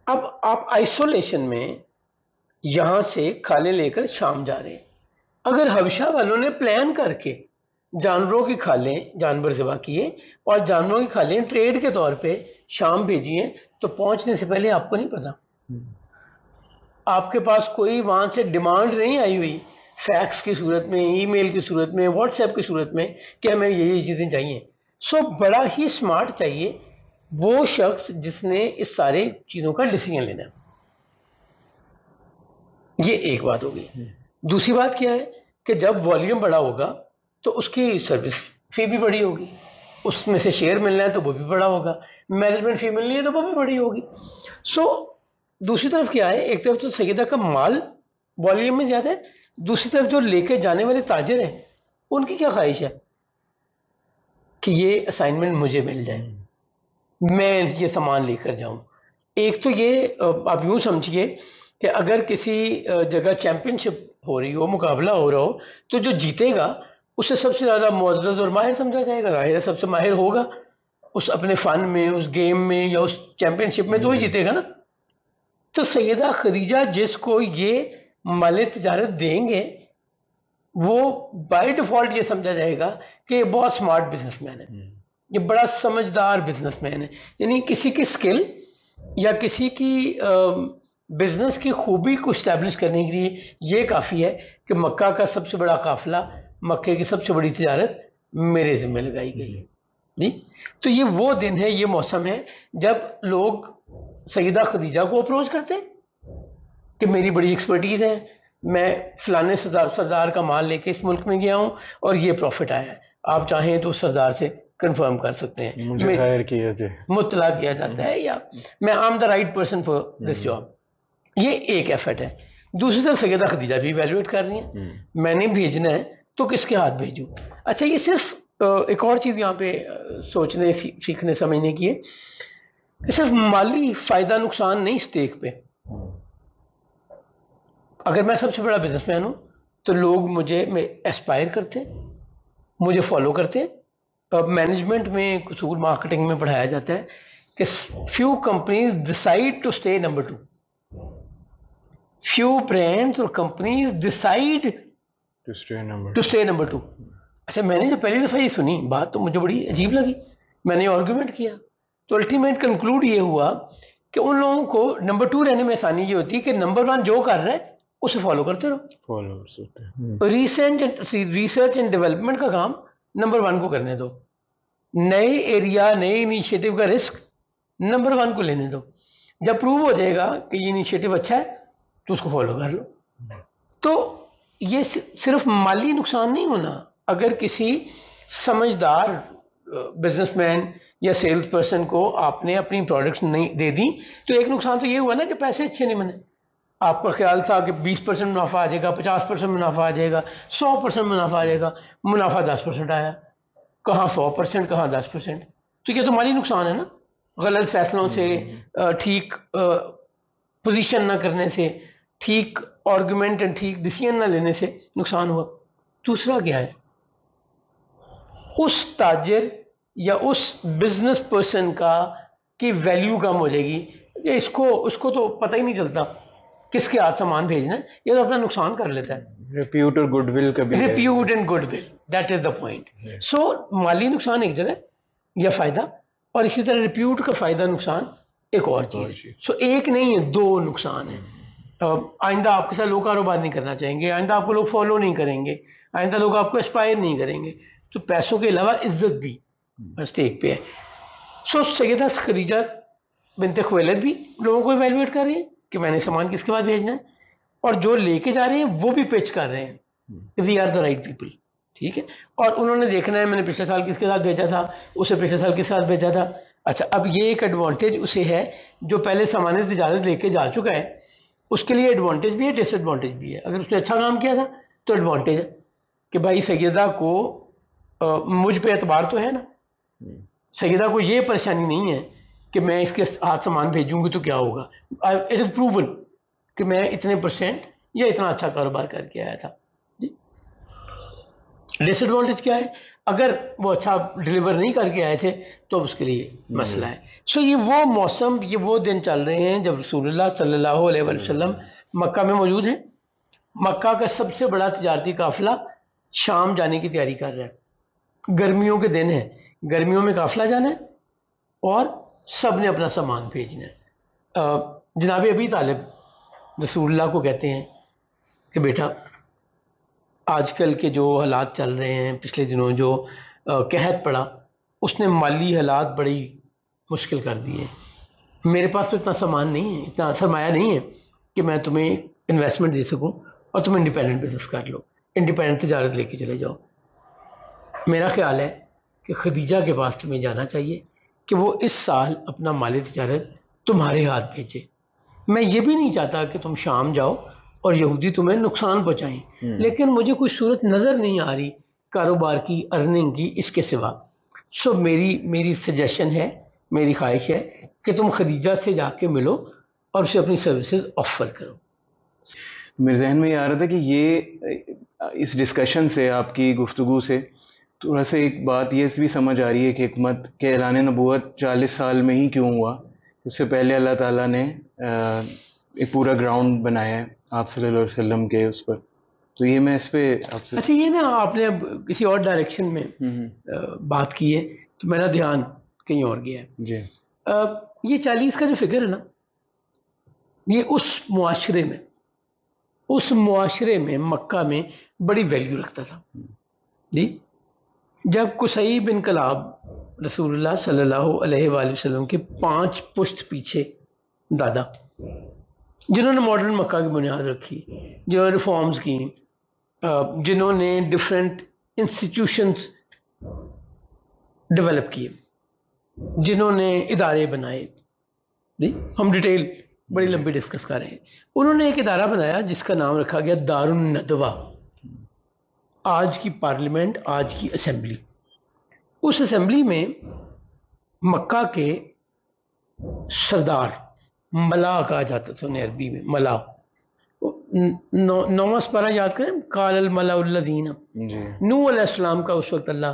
اب آپ آئسولیشن میں یہاں سے کھالیں لے کر شام جا رہے ہیں. اگر حبشہ والوں نے پلان کر کے جانوروں کی کھالیں، جانور ذبح کیے اور جانوروں کی کھالیں ٹریڈ کے طور پہ شام بھیجی ہیں، تو پہنچنے سے پہلے آپ کو نہیں پتا، آپ کے پاس کوئی وہاں سے ڈیمانڈ نہیں آئی ہوئی فیکس کی صورت میں، ای میل کی صورت میں، واٹس ایپ کی صورت میں کہ ہمیں یہی چیزیں چاہیے. سو بڑا ہی اسمارٹ چاہیے وہ شخص جس نے اس سارے چیزوں کا ڈیسیژن لینا ہے. یہ ایک بات ہوگی. دوسری بات کیا ہے کہ جب والیوم بڑا ہوگا تو اس کی سروس فی بھی بڑی ہوگی، اس میں سے شیئر ملنا ہے تو وہ بھی بڑا ہوگا، مینجمنٹ فی ملنی ہے تو وہ بھی بڑی ہوگی. سو دوسری طرف کیا ہے، ایک طرف تو سیدہ کا مال والیوم میں زیادہ ہے، دوسری طرف جو لے کے جانے والے تاجر ہیں ان کی کیا خواہش ہے کہ یہ اسائنمنٹ مجھے مل جائے، میں یہ سامان لے کر جاؤں. ایک تو یہ آپ یوں سمجھیے کہ اگر کسی جگہ چیمپئن شپ ہو رہی ہو، مقابلہ ہو رہا ہو، تو جو جیتے گا اسے سب سے زیادہ معزز اور ماہر سمجھا جائے گا. ظاہر ہے سب سے ماہر ہوگا اس اپنے فن میں، اس گیم میں یا اس چیمپئن شپ میں، تو وہی جیتے گا نا. تو سیدہ خدیجہ جس کو یہ مال تجارت دیں گے وہ بائی ڈیفالٹ یہ سمجھا جائے گا کہ یہ بہت سمارٹ بزنس مین ہے، یہ بڑا سمجھدار بزنس مین ہے. یعنی کسی کی سکل یا کسی کی بزنس کی خوبی کو اسٹیبلش کرنے کے لیے یہ کافی ہے کہ مکہ کا سب سے بڑا قافلہ، مکے کی سب سے بڑی تجارت میرے ذمہ لگائی گئی ہے. جی تو یہ وہ دن ہے، یہ موسم ہے جب لوگ سیدہ خدیجہ کو اپروچ کرتے کہ میری بڑی ایکسپرٹیز ہے، میں فلانے سردار کا مال لے کے اس ملک میں گیا ہوں اور یہ پروفٹ آیا ہے، آپ چاہیں تو اس سردار سے کنفرم کر سکتے ہیں، مجھے خیر کیا جائے، مطلع کیا جاتا ہے، یا میں آم the right person for this job. یہ ایک ایفرٹ ہے. دوسری طرف سیدہ خدیجہ بھی ایویلویٹ کر رہی ہیں میں نے بھیجنا ہے تو کس کے ہاتھ بھیجوں. اچھا یہ صرف ایک اور چیز یہاں پہ سوچنے سیکھنے سمجھنے کی ہے کہ صرف مالی فائدہ نقصان نہیں اسٹیک پہ. اگر میں سب سے بڑا بزنس مین ہوں تو لوگ مجھے ایسپائر کرتے ہیں، مجھے فالو کرتے ہیں. مینجمنٹ میں اصول مارکیٹنگ میں پڑھایا جاتا ہے کہ few companies decide to stay number 2، few brands اور companies decide to stay number 2. اچھا میں نے جب پہلی دفعہ یہ سنی بات تو مجھے بڑی عجیب لگی، میں نے آرگومنٹ کیا تو الٹیمیٹ کنکلوڈ یہ ہوا کہ ان لوگوں کو نمبر 2 رہنے میں آسانی یہ ہوتی ہے کہ نمبر 1 جو کر رہا ہے اسے فالو کرتے رہو. فالوورز ہوتے ہیں. ریسرچ اینڈ ڈیولپمنٹ کا کام نمبر 1 کو کرنے دو. نئے ایریا نئے انیشیٹو کا رسک نمبر 1 کو لینے دو. جب پروو ہو جائے گا کہ یہ انیشیٹو اچھا ہے تو اس کو فالو کر لو. تو یہ صرف مالی نقصان نہیں ہونا. اگر کسی سمجھدار بزنس مین یا سیلز پرسن کو آپ نے اپنی پروڈکٹس نہیں دے دی تو ایک نقصان تو یہ ہوا نا کہ پیسے اچھے نہیں بنے. آپ کا خیال تھا کہ 20% منافع آ جائے گا, 50% منافع آ جائے گا, 100% منافع آ جائے گا, منافع 10% آیا. کہاں 100% کہاں 10%. تو یہ تو مالی نقصان ہے نا. غلط فیصلوں سے, ٹھیک پوزیشن نہ کرنے سے, ٹھیک آرگومنٹ اینڈ ٹھیک ڈیسیژن نہ لینے سے نقصان ہوا. دوسرا کیا ہے, اس تاجر یا اس بزنس پرسن کی ویلیو کم ہو جائے گی کہ اس کو تو پتہ ہی نہیں چلتا کس کے ہاتھ سامان بھیجنا ہے, یہ تو اپنا نقصان کر لیتا ہے. ریپیوٹ اور گڈ ول کا بھی, repute and goodwill, that is the point. So مالی نقصان ایک جگہ یا فائدہ, اور اسی طرح ریپیوٹ کا فائدہ نقصان ایک اور چیز ہے. سو ایک نہیں ہے, 2 نقصان ہیں. آئندہ آپ کے ساتھ لوگ کاروبار نہیں کرنا چاہیں گے, آئندہ آپ کو لوگ فالو نہیں کریں گے, آئندہ لوگ آپ کو اسپائر نہیں کریں گے. تو پیسوں کے علاوہ عزت بھی اسٹیک پہ ہے. سو سیدہ خدیجہ بنت خویلد بھی لوگوں کو ایویلویٹ کر رہی ہیں کہ میں نے سامان کس کے بعد بھیجنا ہے, اور جو لے کے جا رہے ہیں وہ بھی پیچ کر رہے ہیں کہ we are the right people. ٹھیک ہے, اور انہوں نے دیکھنا ہے میں نے پچھلے سال کس کے ساتھ بھیجا تھا, اسے پچھلے سال کس ساتھ بھیجا تھا. اچھا, اب یہ ایک ایڈوانٹیج اسے ہے جو پہلے سامان تجارت لے کے جا چکا ہے, اس کے لیے ایڈوانٹیج بھی ہے, ڈس ایڈوانٹیج بھی ہے. اگر اس نے اچھا کام کیا تھا تو ایڈوانٹیج ہے کہ بھائی سیدہ کو مجھ پہ اعتبار تو ہے نا, سیدہ کو یہ پریشانی نہیں ہے کہ میں اس کے ہاتھ سامان بھیجوں گی تو کیا ہوگا. اٹ از پروون کہ میں اتنے % یا اتنا اچھا کاروبار کر کے آیا تھا. ڈس ایڈوانٹیج کیا ہے, اگر وہ اچھا ڈلیور نہیں کر کے آئے تھے تو اس کے لیے مسئلہ ہے. سو یہ وہ موسم, یہ وہ دن چل رہے ہیں جب رسول اللہ صلی اللہ علیہ وسلم مکہ میں موجود ہیں. مکہ کا سب سے بڑا تجارتی قافلہ شام جانے کی تیاری کر رہا ہے. گرمیوں کے دن ہیں, گرمیوں میں قافلہ جانا ہے اور سب نے اپنا سامان بھیجنا ہے. جناب ابی طالب رسول اللہ کو کہتے ہیں کہ بیٹا آج کل کے جو حالات چل رہے ہیں, پچھلے دنوں جو قحط پڑا, اس نے مالی حالات بڑی مشکل کر دیے ہیں. میرے پاس تو اتنا سامان نہیں ہے, اتنا سرمایہ نہیں ہے کہ میں تمہیں انویسٹمنٹ دے سکوں اور تم انڈیپینڈنٹ بزنس کر لو, انڈیپینڈنٹ تجارت لے کے چلے جاؤ. میرا خیال ہے کہ خدیجہ کے پاس تمہیں جانا چاہیے کہ وہ اس سال اپنا مالی تجارت تمہارے ہاتھ بھیجے. میں یہ بھی نہیں چاہتا کہ تم شام جاؤ اور یہودی تمہیں نقصان پہنچائیں, لیکن مجھے کوئی صورت نظر نہیں آ رہی کاروبار کی, ارننگ کی, اس کے سوا. سو میری سجیشن ہے, میری خواہش ہے کہ تم خدیجہ سے جا کے ملو اور اسے اپنی سروسز آفر کرو. میرے ذہن میں یہ آ رہا تھا کہ یہ اس ڈسکشن سے, آپ کی گفتگو سے تھوڑا سا ایک بات یہ بھی سمجھ آ رہی ہے کہ حکمت کے اعلان نبوت 40 سال میں ہی کیوں ہوا. اس سے پہلے اللہ تعالیٰ نے ایک پورا گراؤنڈ بنایا ہے آپ صلی اللہ علیہ وسلم کے اس پر. تو یہ میں اس پہ آپ سے, اچھا یہ نا آپ نے اب کسی اور ڈائریکشن میں بات کی ہے تو میرا دھیان کہیں اور گیا ہے. جی, یہ 40 کا جو فگر ہے نا, یہ اس معاشرے میں مکہ میں بڑی ویلیو رکھتا تھا. جی, جب قصی بن کلاب رسول اللہ صلی اللہ علیہ وآلہ وسلم کے 5 پشت پیچھے دادا, جنہوں نے ماڈرن مکہ کی بنیاد رکھی, جو ریفارمز کی, جنہوں نے ڈفرینٹ انسٹیٹیوشنز ڈیولپ کیے, جنہوں نے ادارے بنائے. جی, ہم ڈیٹیل بڑی لمبی ڈسکس کر رہے ہیں. انہوں نے ایک ادارہ بنایا جس کا نام رکھا گیا دار الندوہ, آج کی پارلیمنٹ, آج کی اسمبلی. اس اسمبلی میں مکہ کے سردار, ملا کہا جاتا تھا انہیں عربی میں, ملا. 9واں سپارہ یاد کریں, قال الملأ الذین, نوح علیہ السلام کا اس وقت اللہ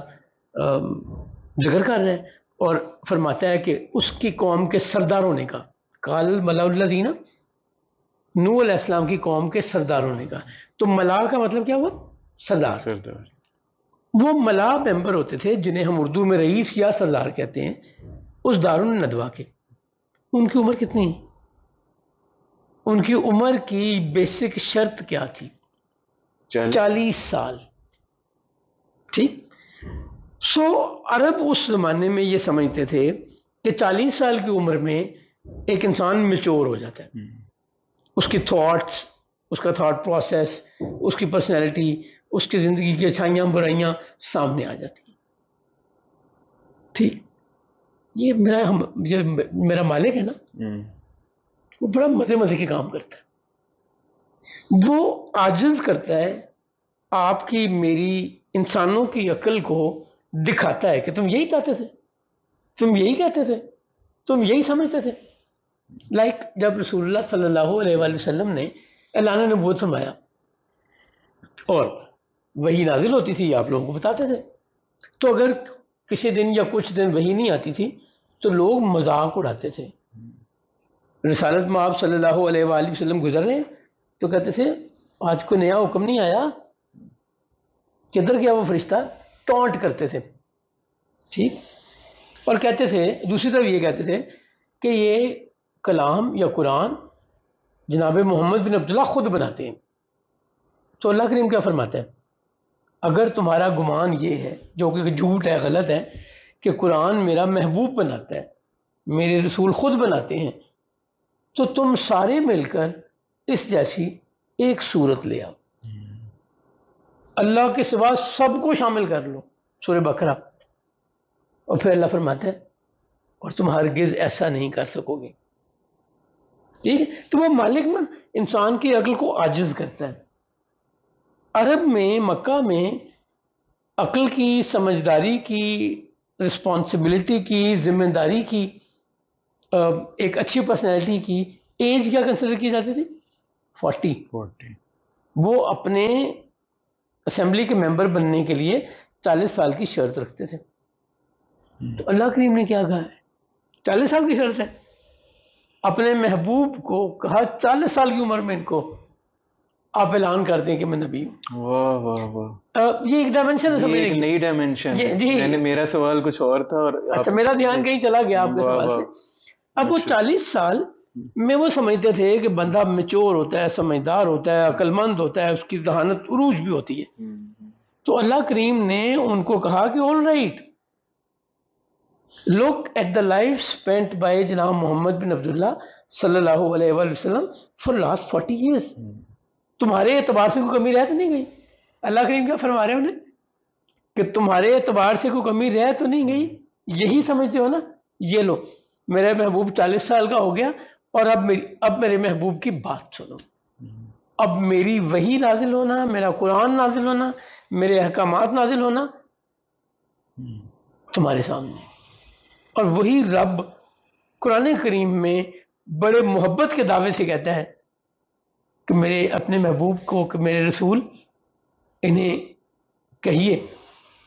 ذکر کر رہے ہیں اور فرماتا ہے کہ اس کی قوم کے سرداروں نے کہا, قال الملأ الذین, نوح علیہ السلام کی قوم کے سرداروں نے کہا. تو ملا کا مطلب کیا ہوا, سردار. وہ ملا ممبر ہوتے تھے جنہیں ہم اردو میں رئیس یا سردار کہتے ہیں, اس دار الندوہ کے. ان کی عمر کتنی, ان کی عمر کی بیسک شرط کیا تھی؟ 40 سال. ٹھیک. سو عرب اس زمانے میں یہ سمجھتے تھے کہ 40 سال کی عمر میں ایک انسان میچور ہو جاتا ہے. اس کی تھاٹس، اس کا تھاٹ پروسیس، اس کی پرسنالٹی، اس کی زندگی کی اچھائیاں برائیاں سامنے آ جاتی ہیں. ٹھیک. یہ میرا مالک ہے نا، وہ بڑا مزے کے کام کرتا ہے. وہ عاجز کرتا ہے آپ کی میری انسانوں کی عقل کو، دکھاتا ہے کہ تم یہی چاہتے تھے، تم یہی کہتے تھے، تم یہی سمجھتے تھے. لائک جب رسول اللہ صلی اللہ علیہ وآلہ وسلم نے اعلان نبوت فرمایا اور وحی نازل ہوتی تھی، آپ لوگوں کو بتاتے تھے، تو اگر کسی دن یا کچھ دن وحی نہیں آتی تھی تو لوگ مذاق اڑاتے تھے. رسالت میں آپ صلی اللہ علیہ وآلہ وسلم گزر رہے ہیں تو کہتے تھے آج کوئی نیا حکم نہیں آیا، کدھر گیا وہ فرشتہ؟ ٹونٹ کرتے تھے. ٹھیک. اور کہتے تھے، دوسری طرف یہ کہتے تھے کہ یہ کلام یا قرآن جناب محمد بن عبداللہ خود بناتے ہیں. تو اللہ کریم کیا فرماتا ہے؟ اگر تمہارا گمان یہ ہے، جو کہ جھوٹ ہے، غلط ہے، کہ قرآن میرا محبوب بناتا ہے، میرے رسول خود بناتے ہیں، تو تم سارے مل کر اس جیسی ایک صورت لے آؤ، اللہ کے سوا سب کو شامل کر لو. سورہ بقرہ. اور پھر اللہ فرماتا ہے اور تم ہرگز ایسا نہیں کر سکو گے. ٹھیک ہے. تو وہ مالک نا انسان کی عقل کو عاجز کرتا ہے. عرب میں، مکہ میں عقل کی، سمجھداری کی، رسپانسبلٹی کی، ذمہ داری کی، ایک اچھی پرسنالٹی کی ایج کیا کنسیڈر کی جاتی تھی؟ 40. وہ اپنے اسمبلی کے ممبر بننے کے لیے 40 سال کی شرط رکھتے تھے. تو اللہ کریم نے کیا کہا ہے؟ 40 سال کی شرط ہے. اپنے محبوب کو کہا 40 سال کی عمر میں ان کو آپ اعلان کر دیں کہ میں نبی ہوں. واہ واہ واہ، یہ ایک ڈائمنشن ہے یہ سمجھنے ایک کی. نئی ڈائمنشن. جی. میرا سوال کچھ اور تھا اور اچھا، میرا دھیان کہیں چلا گیا آپ کے سوال سے. اب وہ 40 سال میں وہ سمجھتے تھے کہ بندہ میچور ہوتا ہے، سمجھدار ہوتا ہے، عقل مند ہوتا ہے، اس کی ذہانت عروج بھی ہوتی ہے. تو اللہ کریم نے ان کو کہا کہ all right, look at the life spent by جناب محمد بن عبداللہ صلی اللہ علیہ وآلہ وسلم فار لاسٹ 40 ایئرس. تمہارے اعتبار سے کوئی کمی رہ تو نہیں گئی؟ اللہ کریم کیا فرما رہے ہیں انہیں کہ تمہارے اعتبار سے کوئی کمی رہ تو نہیں گئی؟ یہی سمجھتے ہو نا؟ یہ لو، میرا محبوب 40 سال کا ہو گیا اور اب میرے محبوب کی بات سنو. اب میری وحی نازل ہونا، میرا قرآن نازل ہونا، میرے احکامات نازل ہونا تمہارے سامنے. اور وہی رب قرآن کریم میں بڑے محبت کے دعوے سے کہتا ہے کہ میرے اپنے محبوب کو، کہ میرے رسول، انہیں کہیے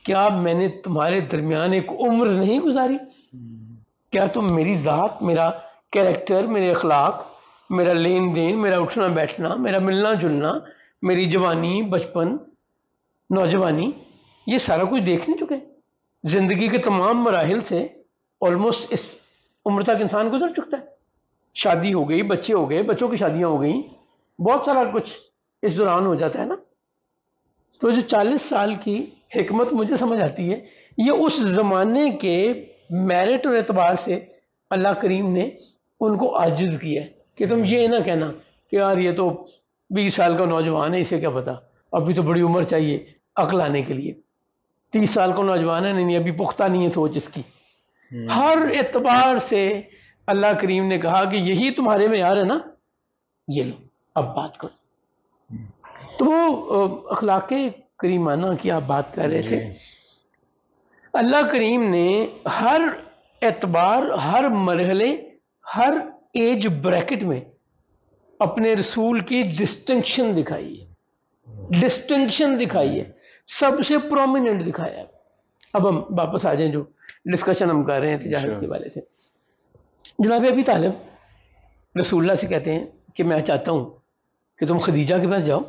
کیا میں نے تمہارے درمیان ایک عمر نہیں گزاری؟ کیا تم میری ذات، میرا کیریکٹر، میرے اخلاق، میرا لین دین، میرا اٹھنا بیٹھنا، میرا ملنا جلنا، میری جوانی، بچپن، نوجوانی، یہ سارا کچھ دیکھ نہیں چکے؟ زندگی کے تمام مراحل سے آلموسٹ اس عمر تک انسان گزر چکتا ہے. شادی ہو گئی، بچے ہو گئے، بچوں کی شادیاں ہو گئیں، بہت سارا کچھ اس دوران ہو جاتا ہے نا. تو جو 40 سال کی حکمت مجھے سمجھ آتی ہے، یہ اس زمانے کے میرٹ اور اعتبار سے اللہ کریم نے ان کو عاجز کیا ہے کہ تم یہ نہ کہنا کہ یار یہ تو 20 سال کا نوجوان ہے، اسے کیا پتا، ابھی تو بڑی عمر چاہیے عقل آنے کے لیے. 30 سال کا نوجوان ہے، نہیں ابھی پختہ نہیں ہے سوچ اس کی. ہر اعتبار سے اللہ کریم نے کہا کہ یہی تمہارے معیار ہے نا، یہ لو اب بات کرو. تو وہ اخلاق کریمانہ کی آپ بات کر رہے تھے. اللہ کریم نے ہر اعتبار، ہر مرحلے، ہر ایج بریکٹ میں اپنے رسول کی ڈسٹنکشن دکھائی ہے، ڈسٹنکشن دکھائی ہے، سب سے پرومیننٹ دکھایا ہے. اب ہم واپس آ جائیں، جو ڈسکشن ہم کر رہے ہیں تجارت کے والے تھے. جناب ابی طالب رسول اللہ سے کہتے ہیں کہ میں چاہتا ہوں کہ تم خدیجہ کے پاس جاؤ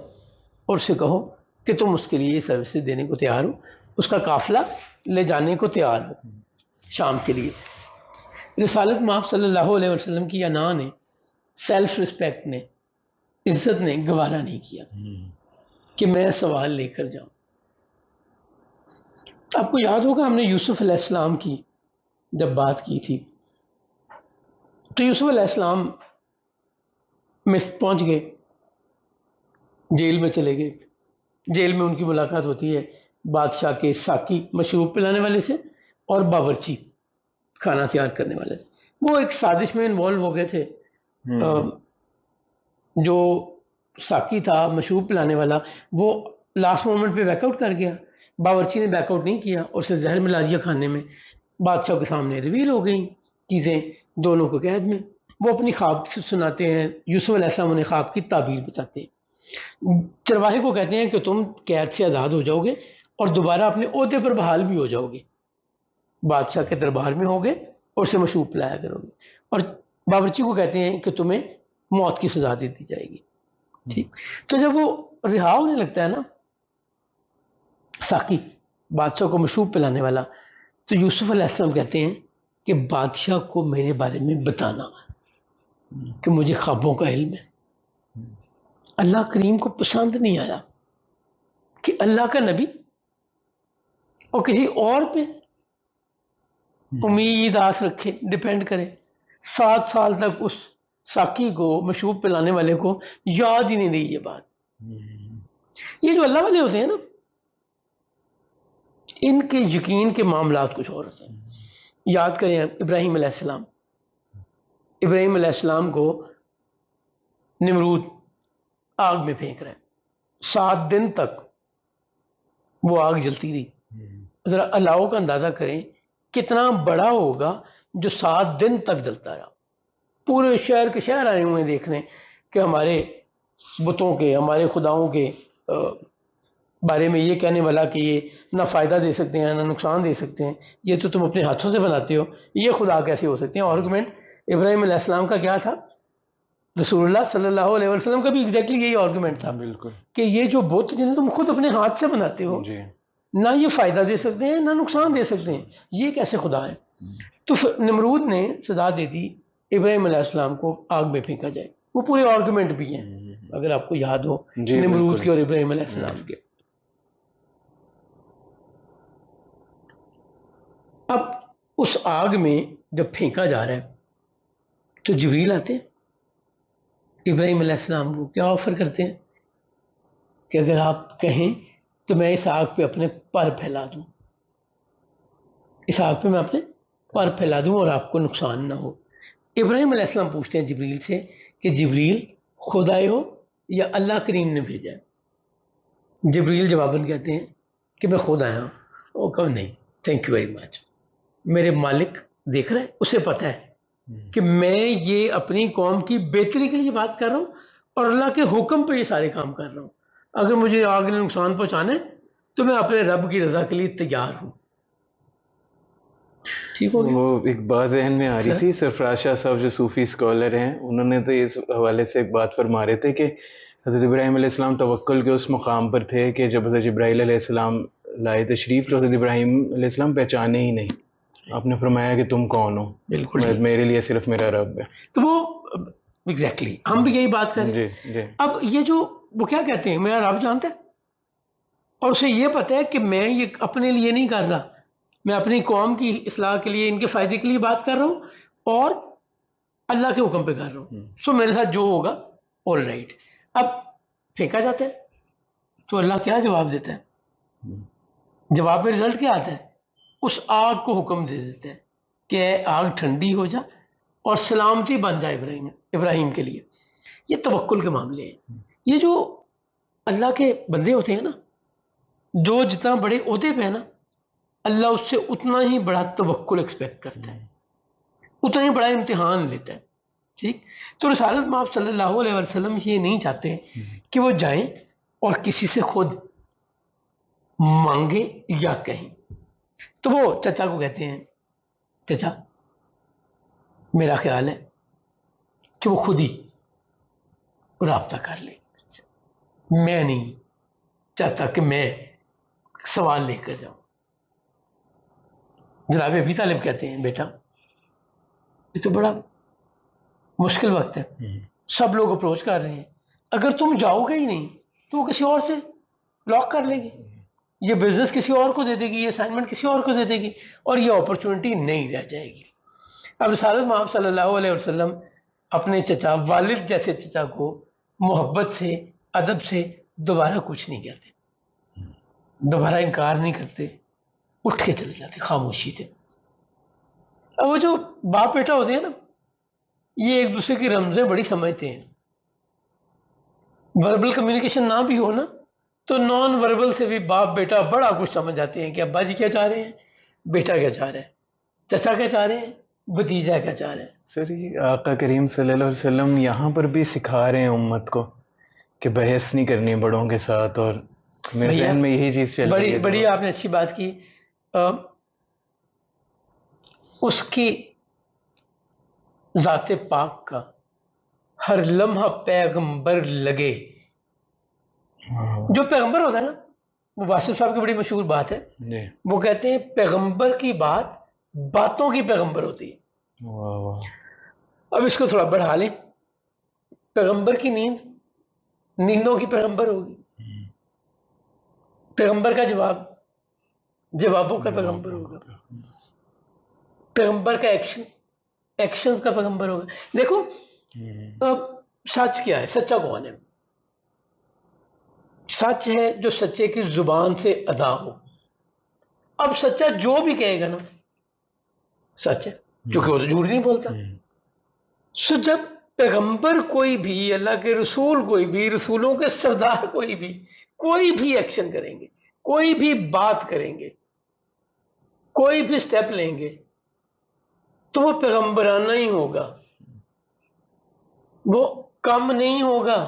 اور اسے کہو کہ تم اس کے لیے سروسز دینے کو تیار ہو، اس کا قافلہ لے جانے کو تیار ہو شام کے لیے. رسالت میں آپ صلی اللہ علیہ وسلم کی انا نے، سیلف رسپیکٹ نے، عزت نے گوارا نہیں کیا کہ میں سوال لے کر جاؤں. آپ کو یاد ہوگا ہم نے یوسف علیہ السلام کی جب بات کی تھی تو یوسف علیہ السلام مصر پہنچ گئے، جیل میں چلے گئے. جیل میں ان کی ملاقات ہوتی ہے بادشاہ کے ساقی مشروب پلانے والے سے اور باورچی کھانا تیار کرنے والے سے. وہ ایک سازش میں انوالو ہو گئے تھے. جو ساقی تھا مشروب پلانے والا وہ لاسٹ مومنٹ پہ بیک آؤٹ کر گیا، باورچی نے بیک آؤٹ نہیں کیا اور اسے زہر ملا دیا کھانے میں. بادشاہ کے سامنے ریویل ہو گئی چیزیں، دونوں کو قید میں. وہ اپنی خواب سناتے ہیں، یوسف علیہ السلام انہیں خواب کی تعبیر بتاتے ہیں. چرواہے کو کہتے ہیں کہ تم قید سے آزاد ہو جاؤ گے اور دوبارہ اپنے عہدے پر بحال بھی ہو جاؤ گے، بادشاہ کے دربار میں ہوگے اور اسے مشروب پلایا کرو گے. اور باورچی کو کہتے ہیں کہ تمہیں موت کی سزا دے دی جائے گی. ٹھیک، تو جب وہ رہا ہونے لگتا ہے نا ساقی بادشاہ کو مشروب پلانے والا، تو یوسف علیہ السلام کہتے ہیں کہ بادشاہ کو میرے بارے میں بتانا کہ مجھے خوابوں کا علم ہے. اللہ کریم کو پسند نہیں آیا کہ اللہ کا نبی اور کسی اور پہ امید آس رکھے، ڈپینڈ کرے. 7 سال تک اس ساقی کو مشروب پلانے والے کو یاد ہی نہیں رہی یہ بات. یہ جو اللہ والے ہوتے ہیں نا ان کے یقین کے معاملات کچھ اور ہوتے ہیں. یاد کریں ابراہیم علیہ السلام، ابراہیم علیہ السلام کو نمرود آگ میں پھینک رہے ہیں، 7 دن تک وہ آگ جلتی رہی. ذرا الاؤ کا اندازہ کریں کتنا بڑا ہوگا جو 7 دن تک جلتا رہا. پورے شہر کے شہر آئے ہوئے ہیں دیکھنے کہ ہمارے بتوں کے، ہمارے خداؤں کے بارے میں یہ کہنے والا کہ یہ نہ فائدہ دے سکتے ہیں نہ نقصان دے سکتے ہیں، یہ تو تم اپنے ہاتھوں سے بناتے ہو، یہ خدا کیسے ہو سکتے ہیں. آرگومنٹ ابراہیم علیہ السلام کا کیا تھا؟ رسول اللہ صلی اللہ علیہ وسلم کا بھی ایگزیکٹلی یہی آرگومنٹ تھا بالکل کہ یہ جو بت جنہیں تم خود اپنے ہاتھ سے بناتے ہو جی نہ یہ فائدہ دے سکتے ہیں نہ نقصان دے سکتے ہیں، یہ کیسے خدا ہے؟ تو نمرود نے صدا دے دی ابراہیم علیہ السلام کو آگ میں پھینکا جائے. وہ پورے آرگومنٹ بھی ہیں اگر آپ کو یاد ہو جی نمرود بالکل کے اور ابراہیم علیہ السلام کے. اب اس آگ میں جب پھینکا جا رہا ہے تو جبریل آتے ہیں ابراہیم علیہ السلام کو کیا آفر کرتے ہیں کہ اگر آپ کہیں تو میں اس آگ پہ اپنے پر پھیلا دوں، اس آگ پہ میں اپنے پر پھیلا دوں اور آپ کو نقصان نہ ہو. ابراہیم علیہ السلام پوچھتے ہیں جبریل سے کہ جبریل خود آئے ہو یا اللہ کریم نے بھیجا ہے؟ جبریل جواباً کہتے ہیں کہ میں خود آیا ہوں. وہ کہو نہیں، تھینک یو ویری مچ، میرے مالک دیکھ رہے ہیں، اسے پتہ ہے کہ میں یہ اپنی قوم کی بہتری کے لیے بات کر رہا ہوں اور اللہ کے حکم پہ یہ سارے کام کر رہا ہوں. اگر مجھے آگ نے نقصان پہنچانا ہے تو میں اپنے رب کی رضا کے لیے تیار ہوں. ٹھیک ہو گیا؟ وہ ایک بات ذہن میں آ رہی تھی، سرفراز شاہ صاحب جو صوفی اسکالر ہیں انہوں نے تو اس حوالے سے ایک بات فرما رہے تھے کہ حضرت ابراہیم علیہ السلام توکل کے اس مقام پر تھے کہ جب حضرت جبرائیل علیہ السلام لائے تشریف تو حضرت ابراہیم علیہ السلام پہچانے ہی نہیں. آپ نے فرمایا کہ تم کون ہو؟ بالکل میرے لیے صرف میرا رب ہے. تو وہ ایگزیکٹلی ہم بھی یہی بات کریں. جی جی اب یہ جو وہ کیا کہتے ہیں میرا رب جانتا ہے اور اسے یہ پتہ ہے کہ میں یہ اپنے لیے نہیں کر رہا، میں اپنی قوم کی اصلاح کے لیے ان کے فائدے کے لیے بات کر رہا ہوں اور اللہ کے حکم پہ کر رہا ہوں. سو میرے ساتھ جو ہوگا آل رائٹ. اب پھینکا جاتا ہے تو اللہ کیا جواب دیتا ہے؟ جواب میں رزلٹ کیا آتا ہے؟ اس آگ کو حکم دے دیتا ہے کہ اے آگ ٹھنڈی ہو جا اور سلامتی بن جائے ابراہیم کے لیے. یہ توکل کے معاملے ہیں. یہ جو اللہ کے بندے ہوتے ہیں نا، جو جتنا بڑے عہدے پہ ہے نا اللہ اس سے اتنا ہی بڑا توکل ایکسپیکٹ کرتا ہے، اتنا ہی بڑا امتحان لیتا ہے. ٹھیک، تو رسالت مآب صلی اللہ علیہ وسلم یہ نہیں چاہتے کہ وہ جائیں اور کسی سے خود مانگے یا کہیں. تو وہ چچا کو کہتے ہیں چچا میرا خیال ہے کہ وہ خود ہی رابطہ کر لے، میں نہیں چاہتا کہ میں سوال لے کر جاؤں. جناب ابی طالب کہتے ہیں بیٹا یہ تو بڑا مشکل وقت ہے، سب لوگ اپروچ کر رہے ہیں، اگر تم جاؤ گے ہی نہیں تو وہ کسی اور سے لاک کر لے گی، یہ بزنس کسی اور کو دے دے گی، یہ اسائنمنٹ کسی اور کو دے دے گی، اور یہ اپرچونٹی نہیں رہ جائے گی۔ اب رسالت مآب صلی اللہ علیہ وسلم اپنے چچا، والد جیسے چچا کو محبت سے، ادب سے دوبارہ کچھ نہیں کہتے، دوبارہ انکار نہیں کرتے، اٹھ کے چلے جاتے خاموشی سے۔ اب وہ جو باپ بیٹا ہوتے ہیں نا، یہ ایک دوسرے کی رمزیں بڑی سمجھتے ہیں۔ وربل کمیونیکیشن نہ بھی ہو نا تو نان وربل سے بھی باپ بیٹا بڑا کچھ سمجھ جاتے ہیں کہ ابا جی کیا چاہ رہے ہیں، بیٹا کیا چاہ رہا ہے، چچا کیا چاہ رہے ہیں، بھتیجا کیا چاہ رہا ہے۔ سر یہ آقا کریم صلی اللہ علیہ وسلم یہاں پر بھی سکھا رہے ہیں امت کو کہ بحث نہیں کرنی بڑوں کے ساتھ، اور میرے بھیا ذہن میں یہی چیز چل رہی ہے۔ بڑی آپ نے اچھی بات کی۔ اس کی ذات پاک کا ہر لمحہ پیغمبر لگے۔ جو پیغمبر ہوتا ہے نا، وہ واسف صاحب کی بڑی مشہور بات ہے، جی وہ کہتے ہیں پیغمبر کی بات باتوں کی پیغمبر ہوتی ہے۔ واہ واہ، اب اس کو تھوڑا بڑھا لیں، پیغمبر کی نیند نیندوں کی پیغمبر ہوگی، پیغمبر کا جواب جوابوں کا پیغمبر ہوگا، پیغمبر کا ایکشن ایکشن کا پیغمبر ہوگا۔ دیکھو اب سچ کیا ہے، سچا کون ہے؟ سچ ہے جو سچے کی زبان سے ادا ہو۔ اب سچا جو بھی کہے گا نا سچ ہے، کیونکہ وہ تو جھوٹ نہیں بولتا۔ سو جب پیغمبر کوئی بھی، اللہ کے رسول کوئی بھی، رسولوں کے سردار کوئی بھی ایکشن کریں گے، کوئی بھی بات کریں گے، کوئی بھی سٹیپ لیں گے، تو وہ پیغمبرانہ ہی ہوگا، وہ کم نہیں ہوگا،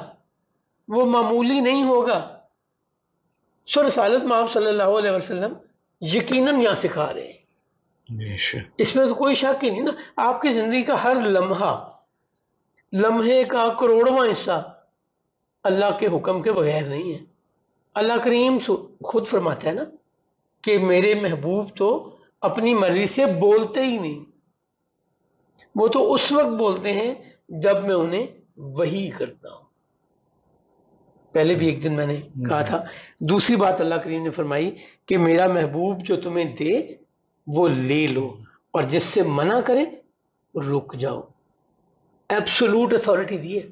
وہ معمولی نہیں ہوگا۔ سو رسالت مآب صلی اللہ علیہ وسلم یقیناً یہاں سکھا رہے ہیں، اس میں تو کوئی شک ہی نہیں نا۔ آپ کی زندگی کا ہر لمحے کا کروڑواں حصہ اللہ کے حکم کے بغیر نہیں ہے۔ اللہ کریم خود فرماتا ہے نا کہ میرے محبوب تو اپنی مرضی سے بولتے ہی نہیں، وہ تو اس وقت بولتے ہیں جب میں انہیں وحی کرتا ہوں۔ پہلے بھی ایک دن میں نے کہا تھا۔ دوسری بات اللہ کریم نے فرمائی کہ میرا محبوب جو تمہیں دے وہ لے لو، اور جس سے منع کرے رک جاؤ۔ ایبسولوٹ اتھارٹی دی ہے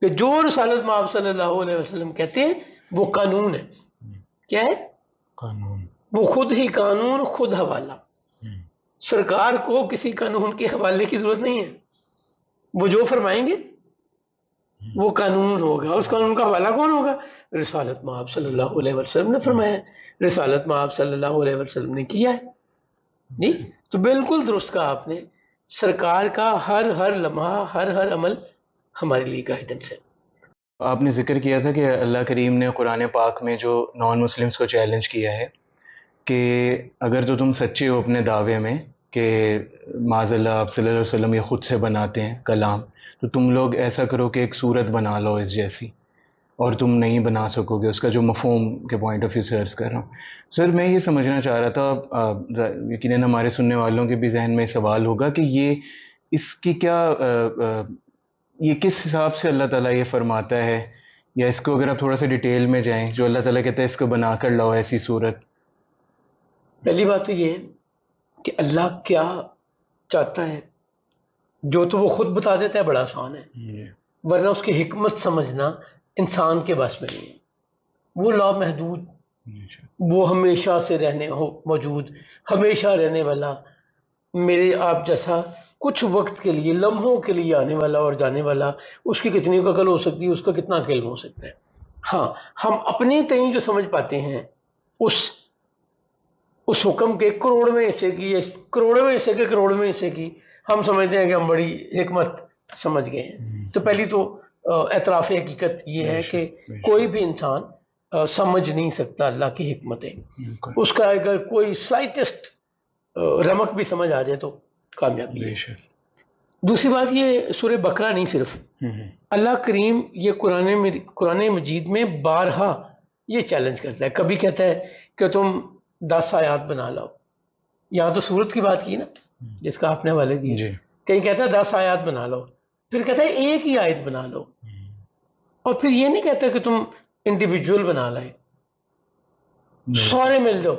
کہ جو رسالت مآب صلی اللہ علیہ وسلم کہتے ہیں وہ قانون ہے۔ کیا ہے؟ قانون۔ وہ خود ہی قانون، خود حوالہ۔ سرکار کو کسی قانون کے حوالے کی ضرورت نہیں ہے، وہ جو فرمائیں گے وہ قانون ہوگا۔ اس قانون کا حوالہ کون ہوگا؟ رسالت مآب صلی اللہ علیہ وسلم نے فرمایا ہے، رسالت مآب صلی اللہ علیہ وسلم نے کیا ہے۔ جی تو بالکل درست کہا آپ نے، سرکار کا ہر لمحہ، ہر عمل ہمارے لیے گائیڈنس ہے۔ آپ نے ذکر کیا تھا کہ اللہ کریم نے قرآن پاک میں جو نان مسلمس کو چیلنج کیا ہے کہ اگر تو تم سچے ہو اپنے دعوے میں کہ معاذ اللہ آپ صلی اللہ علیہ وسلم یہ خود سے بناتے ہیں کلام، تو تم لوگ ایسا کرو کہ ایک صورت بنا لو اس جیسی، اور تم نہیں بنا سکو گے۔ اس کا جو مفہوم کے پوائنٹ آف ویو سے عرض کر رہا ہوں سر، میں یہ سمجھنا چاہ رہا تھا، یقیناً ہمارے سننے والوں کے بھی ذہن میں سوال ہوگا کہ یہ اس کی کیا یہ کس حساب سے اللہ تعالیٰ یہ فرماتا ہے، یا اس کو اگر آپ تھوڑا سا ڈیٹیل میں جائیں، جو اللہ تعالیٰ کہتا ہے اس کو بنا کر لاؤ ایسی صورت۔ پہلی بات تو یہ ہے کہ اللہ کیا چاہتا ہے، جو تو وہ خود بتا دیتا ہے، بڑا آسان ہے، ورنہ اس کی حکمت سمجھنا انسان کے بس میں نہیں ہے۔ وہ لا محدود، وہ ہمیشہ سے موجود، ہمیشہ رہنے والا، میرے آپ جیسا کچھ وقت کے لیے، لمحوں کے لیے آنے والا اور جانے والا، اس کی کتنی عقل ہو سکتی ہے، اس کا کتنا علم ہو سکتا ہے۔ ہاں ہم اپنے تئیں جو سمجھ پاتے ہیں اس حکم کے کروڑویں حصے کی، کروڑویں حصے کے کروڑویں حصے کی ہم سمجھتے ہیں کہ ہم بڑی حکمت سمجھ گئے ہیں۔ تو پہلی تو اعتراف حقیقت یہ ہے کہ کوئی بھی انسان سمجھ نہیں سکتا اللہ کی حکمتیں، اس کا اگر کوئی سلائٹسٹ رمق بھی سمجھ آ جائے تو کامیابی ہے۔ دوسری بات یہ سورہ بقرہ نہیں صرف، اللہ کریم یہ قرآن مجید میں بارہا یہ چیلنج کرتا ہے۔ کبھی کہتا ہے کہ تم 10 آیات بنا لاؤ، یہاں تو سورت کی بات کی نا جس کا آپ نے حوالے دیا، کہیں کہتا ہے 10 آیات بنا لو، پھر کہتا ہے ایک ہی آیت بنا لو۔ اور پھر یہ نہیں کہتا کہ تم انڈیویجول بنا لائے، سارے مل جاؤ،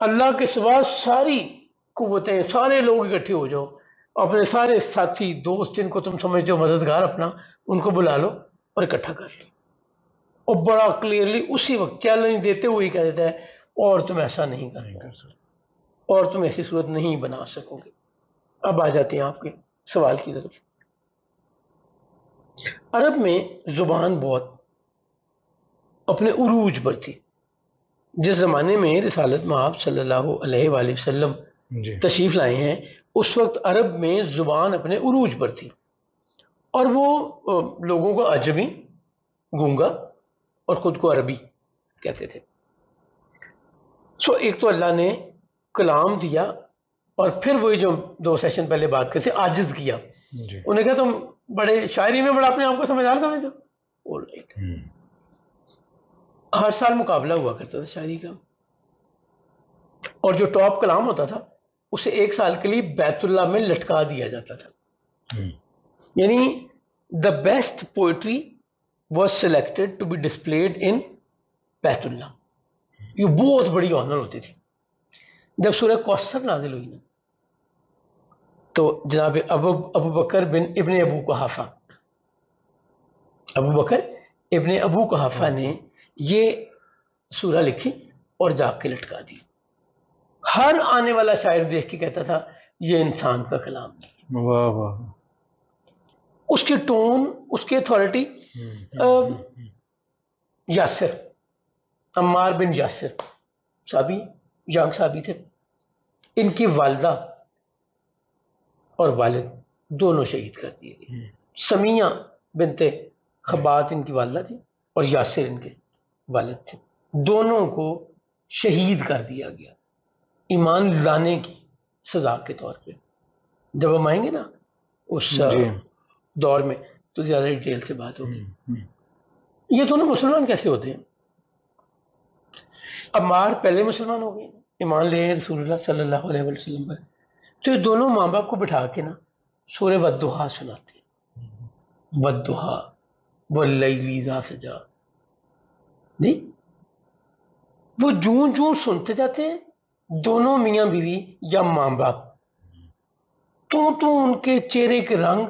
اللہ کے سوا ساری قوتیں، سارے لوگ اکٹھے ہو جاؤ، اپنے سارے ساتھی دوست جن کو تم سمجھتے ہو مددگار اپنا، ان کو بلا لو اور اکٹھا کر لو، اور بڑا کلیئرلی اسی وقت چیلنج دیتے ہوئے کہہ دیتا ہے اور تم ایسا نہیں کر سکتے، اور تم ایسی صورت نہیں بنا سکو گے۔ اب آ جاتے ہیں آپ کے سوال کی طرف۔ عرب میں زبان بہت اپنے عروج پر تھی۔ جس زمانے میں رسالت مآب صلی اللہ علیہ وآلہ وسلم تشریف لائے ہیں، اس وقت عرب میں زبان اپنے عروج پر تھی، اور وہ لوگوں کو عجمی، گونگا اور خود کو عربی کہتے تھے۔ ایک تو اللہ نے کلام دیا، اور پھر وہی جو 2 سیشن پہلے بات کرتے عاجز کیا، انہیں کہا تم بڑے شاعری میں بڑا اپنے آپ کو سمجھدار سمجھتے ہو، all right۔ ہر سال مقابلہ ہوا کرتا تھا شاعری کا، اور جو ٹاپ کلام ہوتا تھا اسے 1 سال کے لیے بیت اللہ میں لٹکا دیا جاتا تھا، یعنی the best poetry was selected to be displayed in بیت اللہ۔ یہ بہت بڑی آنر ہوتی تھی۔ جب سورہ کوثر نازل ہوئی نا، تو جناب ابو بکر بن ابن ابو قحافہ، ابو بکر ابن ابو قحافہ نے یہ سورہ لکھی اور جا کے لٹکا دی۔ ہر آنے والا شاعر دیکھ کے کہتا تھا یہ انسان کا کلام نہیں۔ واہ واہ، اس کی ٹون، اس کی اتھارٹی۔ یاسر، عمار بن یاسر صحابی، ینگ صحابی تھے، ان کی والدہ اور والد دونوں شہید کر دیے گئے۔ سمیہ بنت خبات ان کی والدہ تھی، اور یاسر ان کے والد تھے، دونوں کو شہید کر دیا گیا ایمان لانے کی سزا کے طور پہ۔ جب ہم آئیں گے نا اس دور میں تو زیادہ ڈیٹیل سے بات ہوگی۔ یہ دونوں مسلمان کیسے ہوتے ہیں؟ عمار پہلے مسلمان ہو گئے، ایمان لے رسول اللہ صلی اللہ علیہ وسلم پر، تو یہ دونوں ماں باپ کو بٹھا کے نا سورہ والضحیٰ سناتے ہیں، والضحیٰ واللیل اذا سجا۔ نہیں، وہ جوں سنتے جاتے ہیں دونوں میاں بیوی یا ماں باپ، تو ان کے چہرے کے رنگ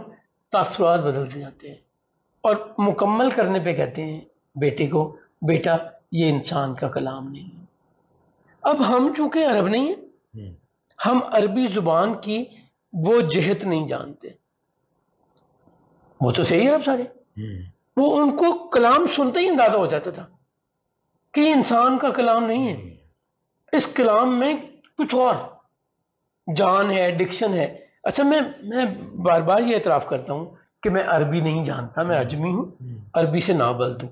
تاثرات بدلتے جاتے ہیں، اور مکمل کرنے پہ کہتے ہیں بیٹے کو، بیٹا یہ انسان کا کلام نہیں ہے۔ اب ہم چونکہ عرب نہیں ہیں، ہم عربی زبان کی وہ جہت نہیں جانتے۔ وہ تو صحیح عرب سارے، وہ ان کو کلام سنتے ہی اندازہ ہو جاتا تھا کہ یہ انسان کا کلام نہیں ہے، اس کلام میں کچھ اور جان ہے، ڈکشن ہے۔ اچھا، میں بار بار یہ اعتراف کرتا ہوں کہ میں عربی نہیں جانتا، میں عجمی ہوں، عربی سے نہ بلد ہوں،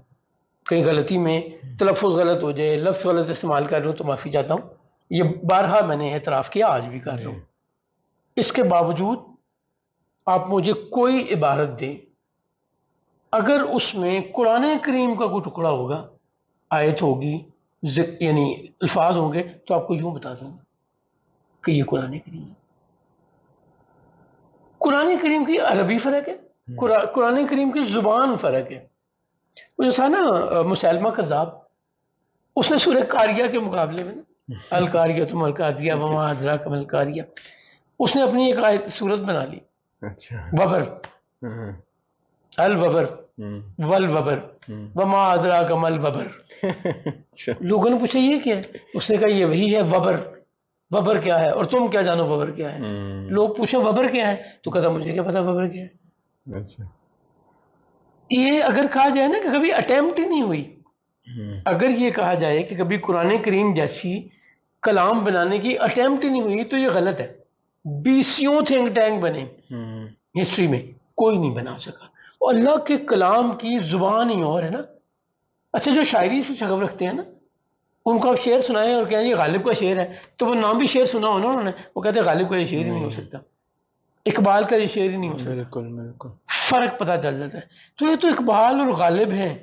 کہیں غلطی میں تلفظ غلط ہو جائے، لفظ غلط استعمال کر رہا ہوں تو معافی چاہتا ہوں، یہ بارہا میں نے اعتراف کیا، آج بھی کر رہا ہوں۔ اس کے باوجود آپ مجھے کوئی عبارت دیں، اگر اس میں قرآن کریم کا کوئی ٹکڑا ہوگا، آیت ہوگی، یعنی الفاظ ہوں گے، تو آپ کو یوں بتا دوں گا کہ یہ قرآن کریم ہے۔ قرآن کریم کی عربی فرق ہے، قرآن کریم کی زبان فرق ہے۔ وہ جیسا نا مسلمہ کذاب، اس نے سورہ قاریہ کے مقابلے میں نا القاریہ تم القاریہ وما ادراک ما القاریہ، اس نے اپنی ایک آیت صورت بنا لی، وبر، الوبر والوبر وما ادراک ما الوبر۔ لوگوں نے پوچھا یہ کیا ہے؟ اس نے کہا یہ وہی ہے وبر۔ وبر کیا ہے اور تم کیا جانو وبر کیا ہے؟ لوگ پوچھیں وبر کیا ہے تو کہتا مجھے کیا پتا وبر کیا ہے۔ یہ اگر کہا جائے نا کہ کبھی اٹیمپٹ ہی نہیں ہوئی، اگر یہ کہا جائے کہ کبھی قرآن کریم جیسی کلام بنانے کی اٹیمپٹ ہی نہیں ہوئی تو یہ غلط ہے۔ 20 تھنک ٹینک بنے ہسٹری میں، کوئی نہیں بنا سکا، اور اللہ کے کلام کی زبان ہی اور ہے نا۔ اچھا، جو شاعری سے شغف رکھتے ہیں نا، ان کو آپ شعر سنائیں اور کہیں یہ غالب کا شعر ہے، تو وہ نام بھی شعر سنا ہو نا انہوں نے، وہ کہتے ہیں غالب کا یہ شعر ہی نہیں ہو سکتا، اقبال کا یہ شعر ہی نہیں ہو سکتا۔ بالکل فرق پتہ چل جاتا ہے۔ تو یہ تو اقبال اور غالب ہیں،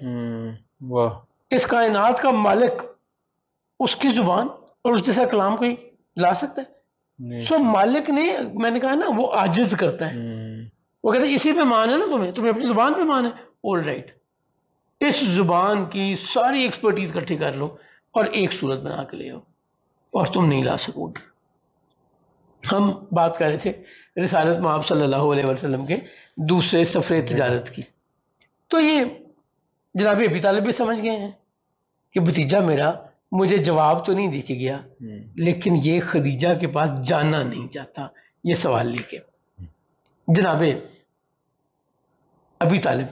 اس کائنات کا مالک، اس کی زبان اور اس جیسا کلام کوئی لا سکتا ہے؟ سو مالک نے، میں نے کہا نا، وہ عاجز کرتا ہے، وہ کہتا ہے اسی پہ مان ہے نا، تمہیں اپنی زبان پہ مان ہے، all right، اس زبان کی ساری ایکسپرٹیز اکٹھی کر لو اور ایک صورت بنا کے لے آؤ، اور تم نہیں لا سکو گے۔ ہم بات کر رہے تھے رسالت مآب صلی اللہ علیہ وسلم کے دوسرے سفر تجارت کی، تو یہ جناب ابی طالب بھی سمجھ گئے ہیں کہ بھتیجا میرا مجھے جواب تو نہیں دے کے گیا، لیکن یہ خدیجہ کے پاس جانا نہیں چاہتا یہ سوال لے کے۔ جناب ابی طالب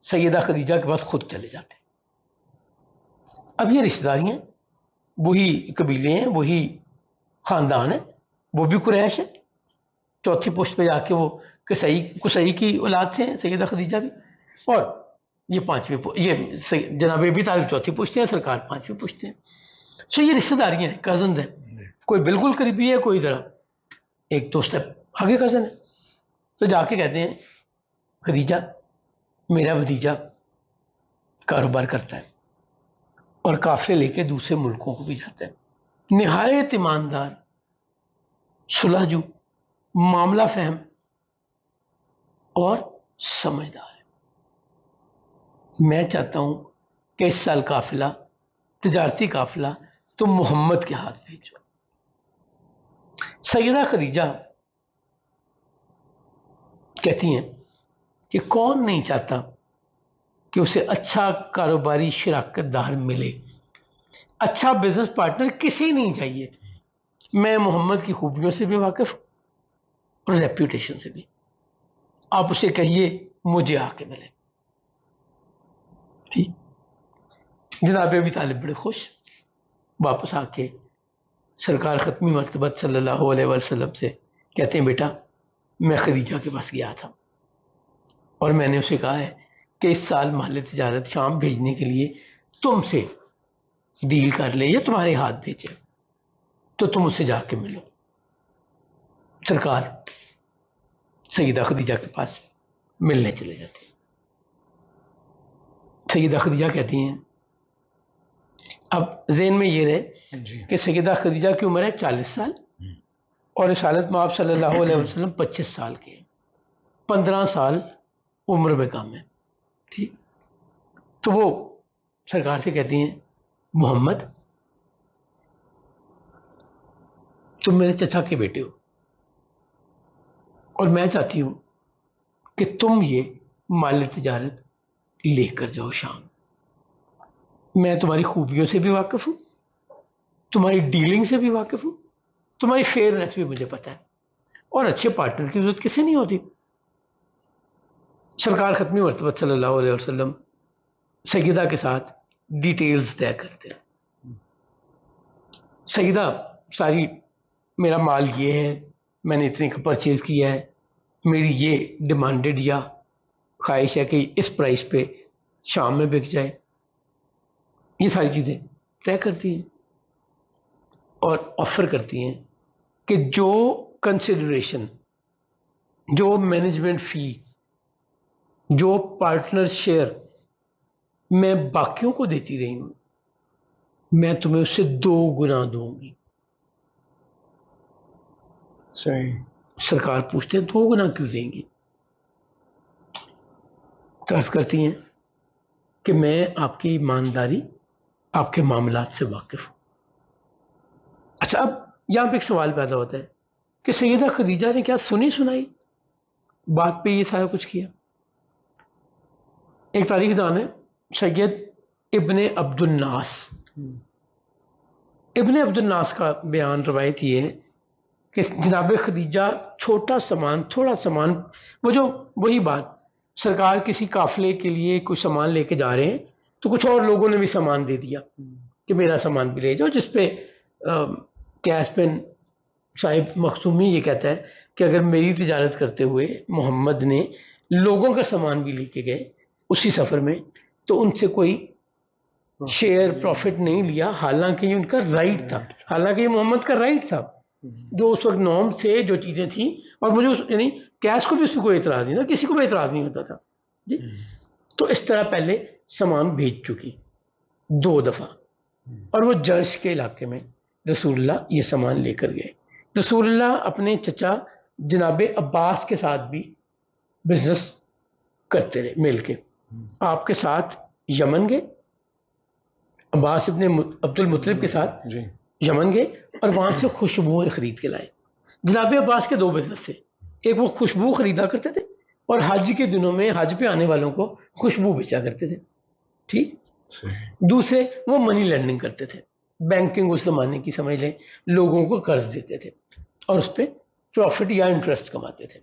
سیدہ خدیجہ کے پاس خود چلے جاتے ہیں۔ اب یہ رشتہ داری ہیں، وہی قبیلے ہیں، وہی خاندان ہے، وہ بھی قریش ہے، چوتھی پشت پہ جا کے وہ قصی کی اولاد سے ہیں سیدہ خدیجہ بھی، اور یہ جناب ابی طالب چوتھی پشت ہیں، سرکار پانچویں پشت ہیں۔ سو یہ رشتہ داریاں ہیں، کزنز ہیں، کوئی بالکل قریبی ہے، کوئی ذرا ایک دوست ہے آگے کزن ہے۔ تو جا کے کہتے ہیں خدیجہ میرا بھتیجا کاروبار کرتا ہے اور قافلے لے کے دوسرے ملکوں کو بھی جاتا ہے، نہایت ایماندار، سلحجو، معاملہ فہم اور سمجھدار ہے۔ میں چاہتا ہوں کہ اس سال قافلہ، تجارتی قافلہ تم محمد کے ہاتھ بھیجو۔ سیدہ خدیجہ کہتی ہیں کہ کون نہیں چاہتا کہ اسے اچھا کاروباری شراکت دار ملے، اچھا بزنس پارٹنر کسی نہیں چاہیے۔ میں محمد کی خوبیوں سے بھی واقف ہوں اور ریپوٹیشن سے بھی، آپ اسے کہیے مجھے آ کے ملے۔ ٹھیک، جناب ابی طالب بڑے خوش، واپس آ کے سرکار ختمی مرتبت صلی اللہ علیہ وسلم سے کہتے ہیں بیٹا میں خدیجہ کے پاس گیا تھا اور میں نے اسے کہا ہے کہ اس سال محل تجارت شام بھیجنے کے لیے تم سے ڈیل کر لے یا تمہارے ہاتھ بھیجے، تو تم اسے جا کے ملو۔ سرکار سیدہ خدیجہ کے پاس ملنے چلے جاتے ہیں۔ سیدہ خدیجہ کہتی ہیں، اب ذہن میں یہ رہے کہ سیدہ خدیجہ کی عمر ہے 40 سال اور رسالت مآب صلی اللہ علیہ وسلم 25 سال کے ہیں، 15 سال عمر میں کم ہے۔ ٹھیک، تو وہ سرکار سے کہتی ہیں محمد تم میرے چچا کے بیٹے ہو اور میں چاہتی ہوں کہ تم یہ مال تجارت لے کر جاؤ شام۔ میں تمہاری خوبیوں سے بھی واقف ہوں، تمہاری ڈیلنگ سے بھی واقف ہوں، تمہاری فیئرنیس بھی مجھے پتہ ہے، اور اچھے پارٹنر کی ضرورت کسی نہیں ہوتی۔ سرکار ختمی مرتبہ صلی اللہ علیہ وسلم سیدہ کے ساتھ ڈیٹیلز طے کرتے ہیں۔ سیدہ ساری میرا مال یہ ہے، میں نے اتنے کا پرچیز کیا ہے، میری یہ ڈیمانڈڈ یا خواہش ہے کہ اس پرائس پہ شام میں بک جائے، یہ ساری چیزیں طے کرتی ہیں اور آفر کرتی ہیں کہ جو کنسیڈریشن، جو مینجمنٹ فی، جو پارٹنر شیئر میں باقیوں کو دیتی رہی ہوں میں تمہیں اس سے 2 گنا دوں گی۔ صحیح۔ سرکار پوچھتے ہیں 2 گنا کیوں دیں گی؟ عرض کرتی ہیں کہ میں آپ کی ایمانداری، آپ کے معاملات سے واقف ہوں۔ اچھا، اب یہاں پہ ایک سوال پیدا ہوتا ہے کہ سیدہ خدیجہ نے کیا سنی سنائی بات پہ یہ سارا کچھ کیا؟ ایک تاریخ دان ہے سید ابن عبد الناس، ابن عبد الناس کا بیان، روایت یہ ہے کہ جناب خدیجہ چھوٹا سامان، تھوڑا سامان، وہی بات، سرکار کسی قافلے کے لیے کچھ سامان لے کے جا رہے ہیں تو کچھ اور لوگوں نے بھی سامان دے دیا کہ میرا سامان بھی لے جاؤ، جس پہ کیس بن صاحب مخزومی یہ کہتا ہے کہ اگر میری تجارت کرتے ہوئے محمد نے لوگوں کا سامان بھی لے کے گئے اسی سفر میں تو ان سے کوئی شیئر پروفٹ نہیں لیا، حالانکہ یہ ان کا رائٹ تھا، حالانکہ یہ محمد کا رائٹ تھا، جو اس وقت نارم تھے، جو چیزیں تھیں، اور مجھے یعنی کیش کو بھی اس میں کوئی اعتراض نہیں تھا، کسی کو بھی اعتراض نہیں ہوتا تھا جی۔ تو اس طرح پہلے سامان بھیج چکی 2 دفعہ، اور وہ جرش کے علاقے میں رسول اللہ یہ سامان لے کر گئے۔ رسول اللہ اپنے چچا جناب عباس کے ساتھ بھی بزنس کرتے رہے مل کے، آپ کے ساتھ یمن گئے، عباس ابن عبد المطلب کے ساتھ جی یمن گئے اور وہاں سے خوشبوئیں خرید کے لائے. جناب عباس کے دو بزنس تھے، ایک وہ خوشبو خریدا کرتے تھے اور حج کے دنوں میں حج پہ آنے والوں کو خوشبو بیچا کرتے تھے. ٹھیک. دوسرے وہ منی لینڈنگ کرتے تھے، بینکنگ اس زمانے کی سمجھ لیں، لوگوں کو قرض دیتے تھے اور اس پہ پروفٹ یا انٹرسٹ کماتے تھے.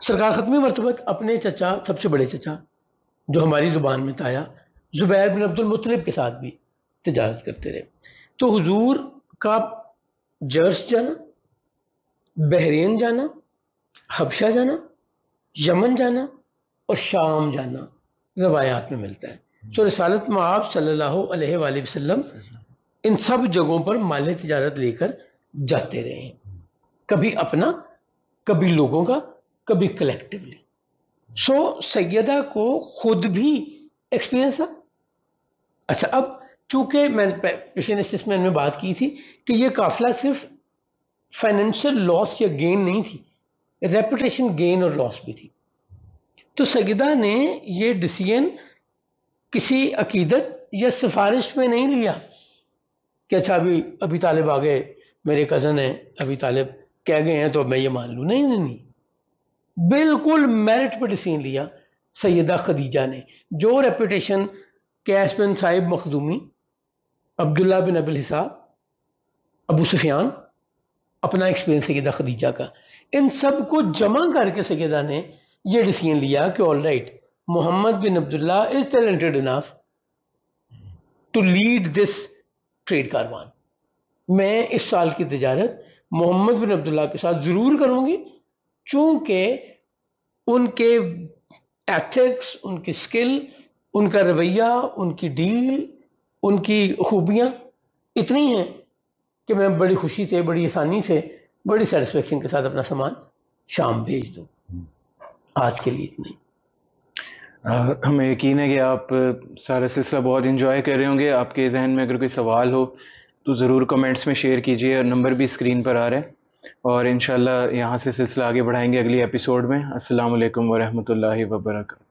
سرکار ختمی مرتبہ اپنے چچا، سب سے بڑے چچا جو ہماری زبان میں تایا، زبیر بن عبد المطلب کے ساتھ بھی تجارت کرتے رہے. تو حضور کا جرس جانا، بحرین جانا، حبشہ جانا، یمن جانا اور شام جانا روایات میں ملتا ہے. تو رسالت مآب صلی اللہ علیہ وآلہ وسلم ان سب جگہوں پر مال تجارت لے کر جاتے رہے ہیں، کبھی اپنا، کبھی لوگوں کا، کبھی کلیکٹیولی. سو سیدہ کو خود بھی ایکسپیرئنس تھا. اچھا، اب چونکہ میں پچھلے نشست میں بات کی تھی کہ یہ قافلہ صرف فائنینشیل لاس یا گین نہیں تھی، ریپوٹیشن گین اور لاس بھی تھی. تو سیدہ نے یہ ڈیسیژن کسی عقیدت یا سفارش میں نہیں لیا کہ اچھا ابھی طالب آ گئے، میرے کزن ہیں ابھی طالب کہہ گئے ہیں تو اب میں یہ مان لوں. نہیں، بالکل میرٹ پہ ڈیسیژن لیا سیدہ خدیجہ نے. جو ریپوٹیشن قیس بن صاحب مخدومی، عبداللہ بن ابی الحصاب، ابو سفیان، اپنا ایکسپیرینس سیدہ خدیجہ کا، ان سب کو جمع کر کے سیدہ نے یہ ڈیسیژن لیا کہ all right, Muhammad bin Abdullah is talented enough to lead this trade caravan. میں اس سال کی تجارت محمد بن عبداللہ کے ساتھ ضرور کروں گی، چونکہ ان کے ایتھکس، ان کی سکل، ان کا رویہ، ان کی ڈیل، ان کی خوبیاں اتنی ہیں کہ میں بڑی خوشی سے، بڑی آسانی سے، بڑی سیٹسفیکشن کے ساتھ اپنا سامان شام بھیج دوں. آج کے لیے اتنا ہی. ہمیں یقین ہے کہ آپ سارا سلسلہ بہت انجوائے کر رہے ہوں گے. آپ کے ذہن میں اگر کوئی سوال ہو تو ضرور کمنٹس میں شیئر کیجیے، اور نمبر بھی اسکرین پر آ رہا ہے. اور انشاءاللہ یہاں سے سلسلہ آگے بڑھائیں گے اگلی ایپیسوڈ میں. السلام علیکم ورحمۃ اللہ وبرکاتہ.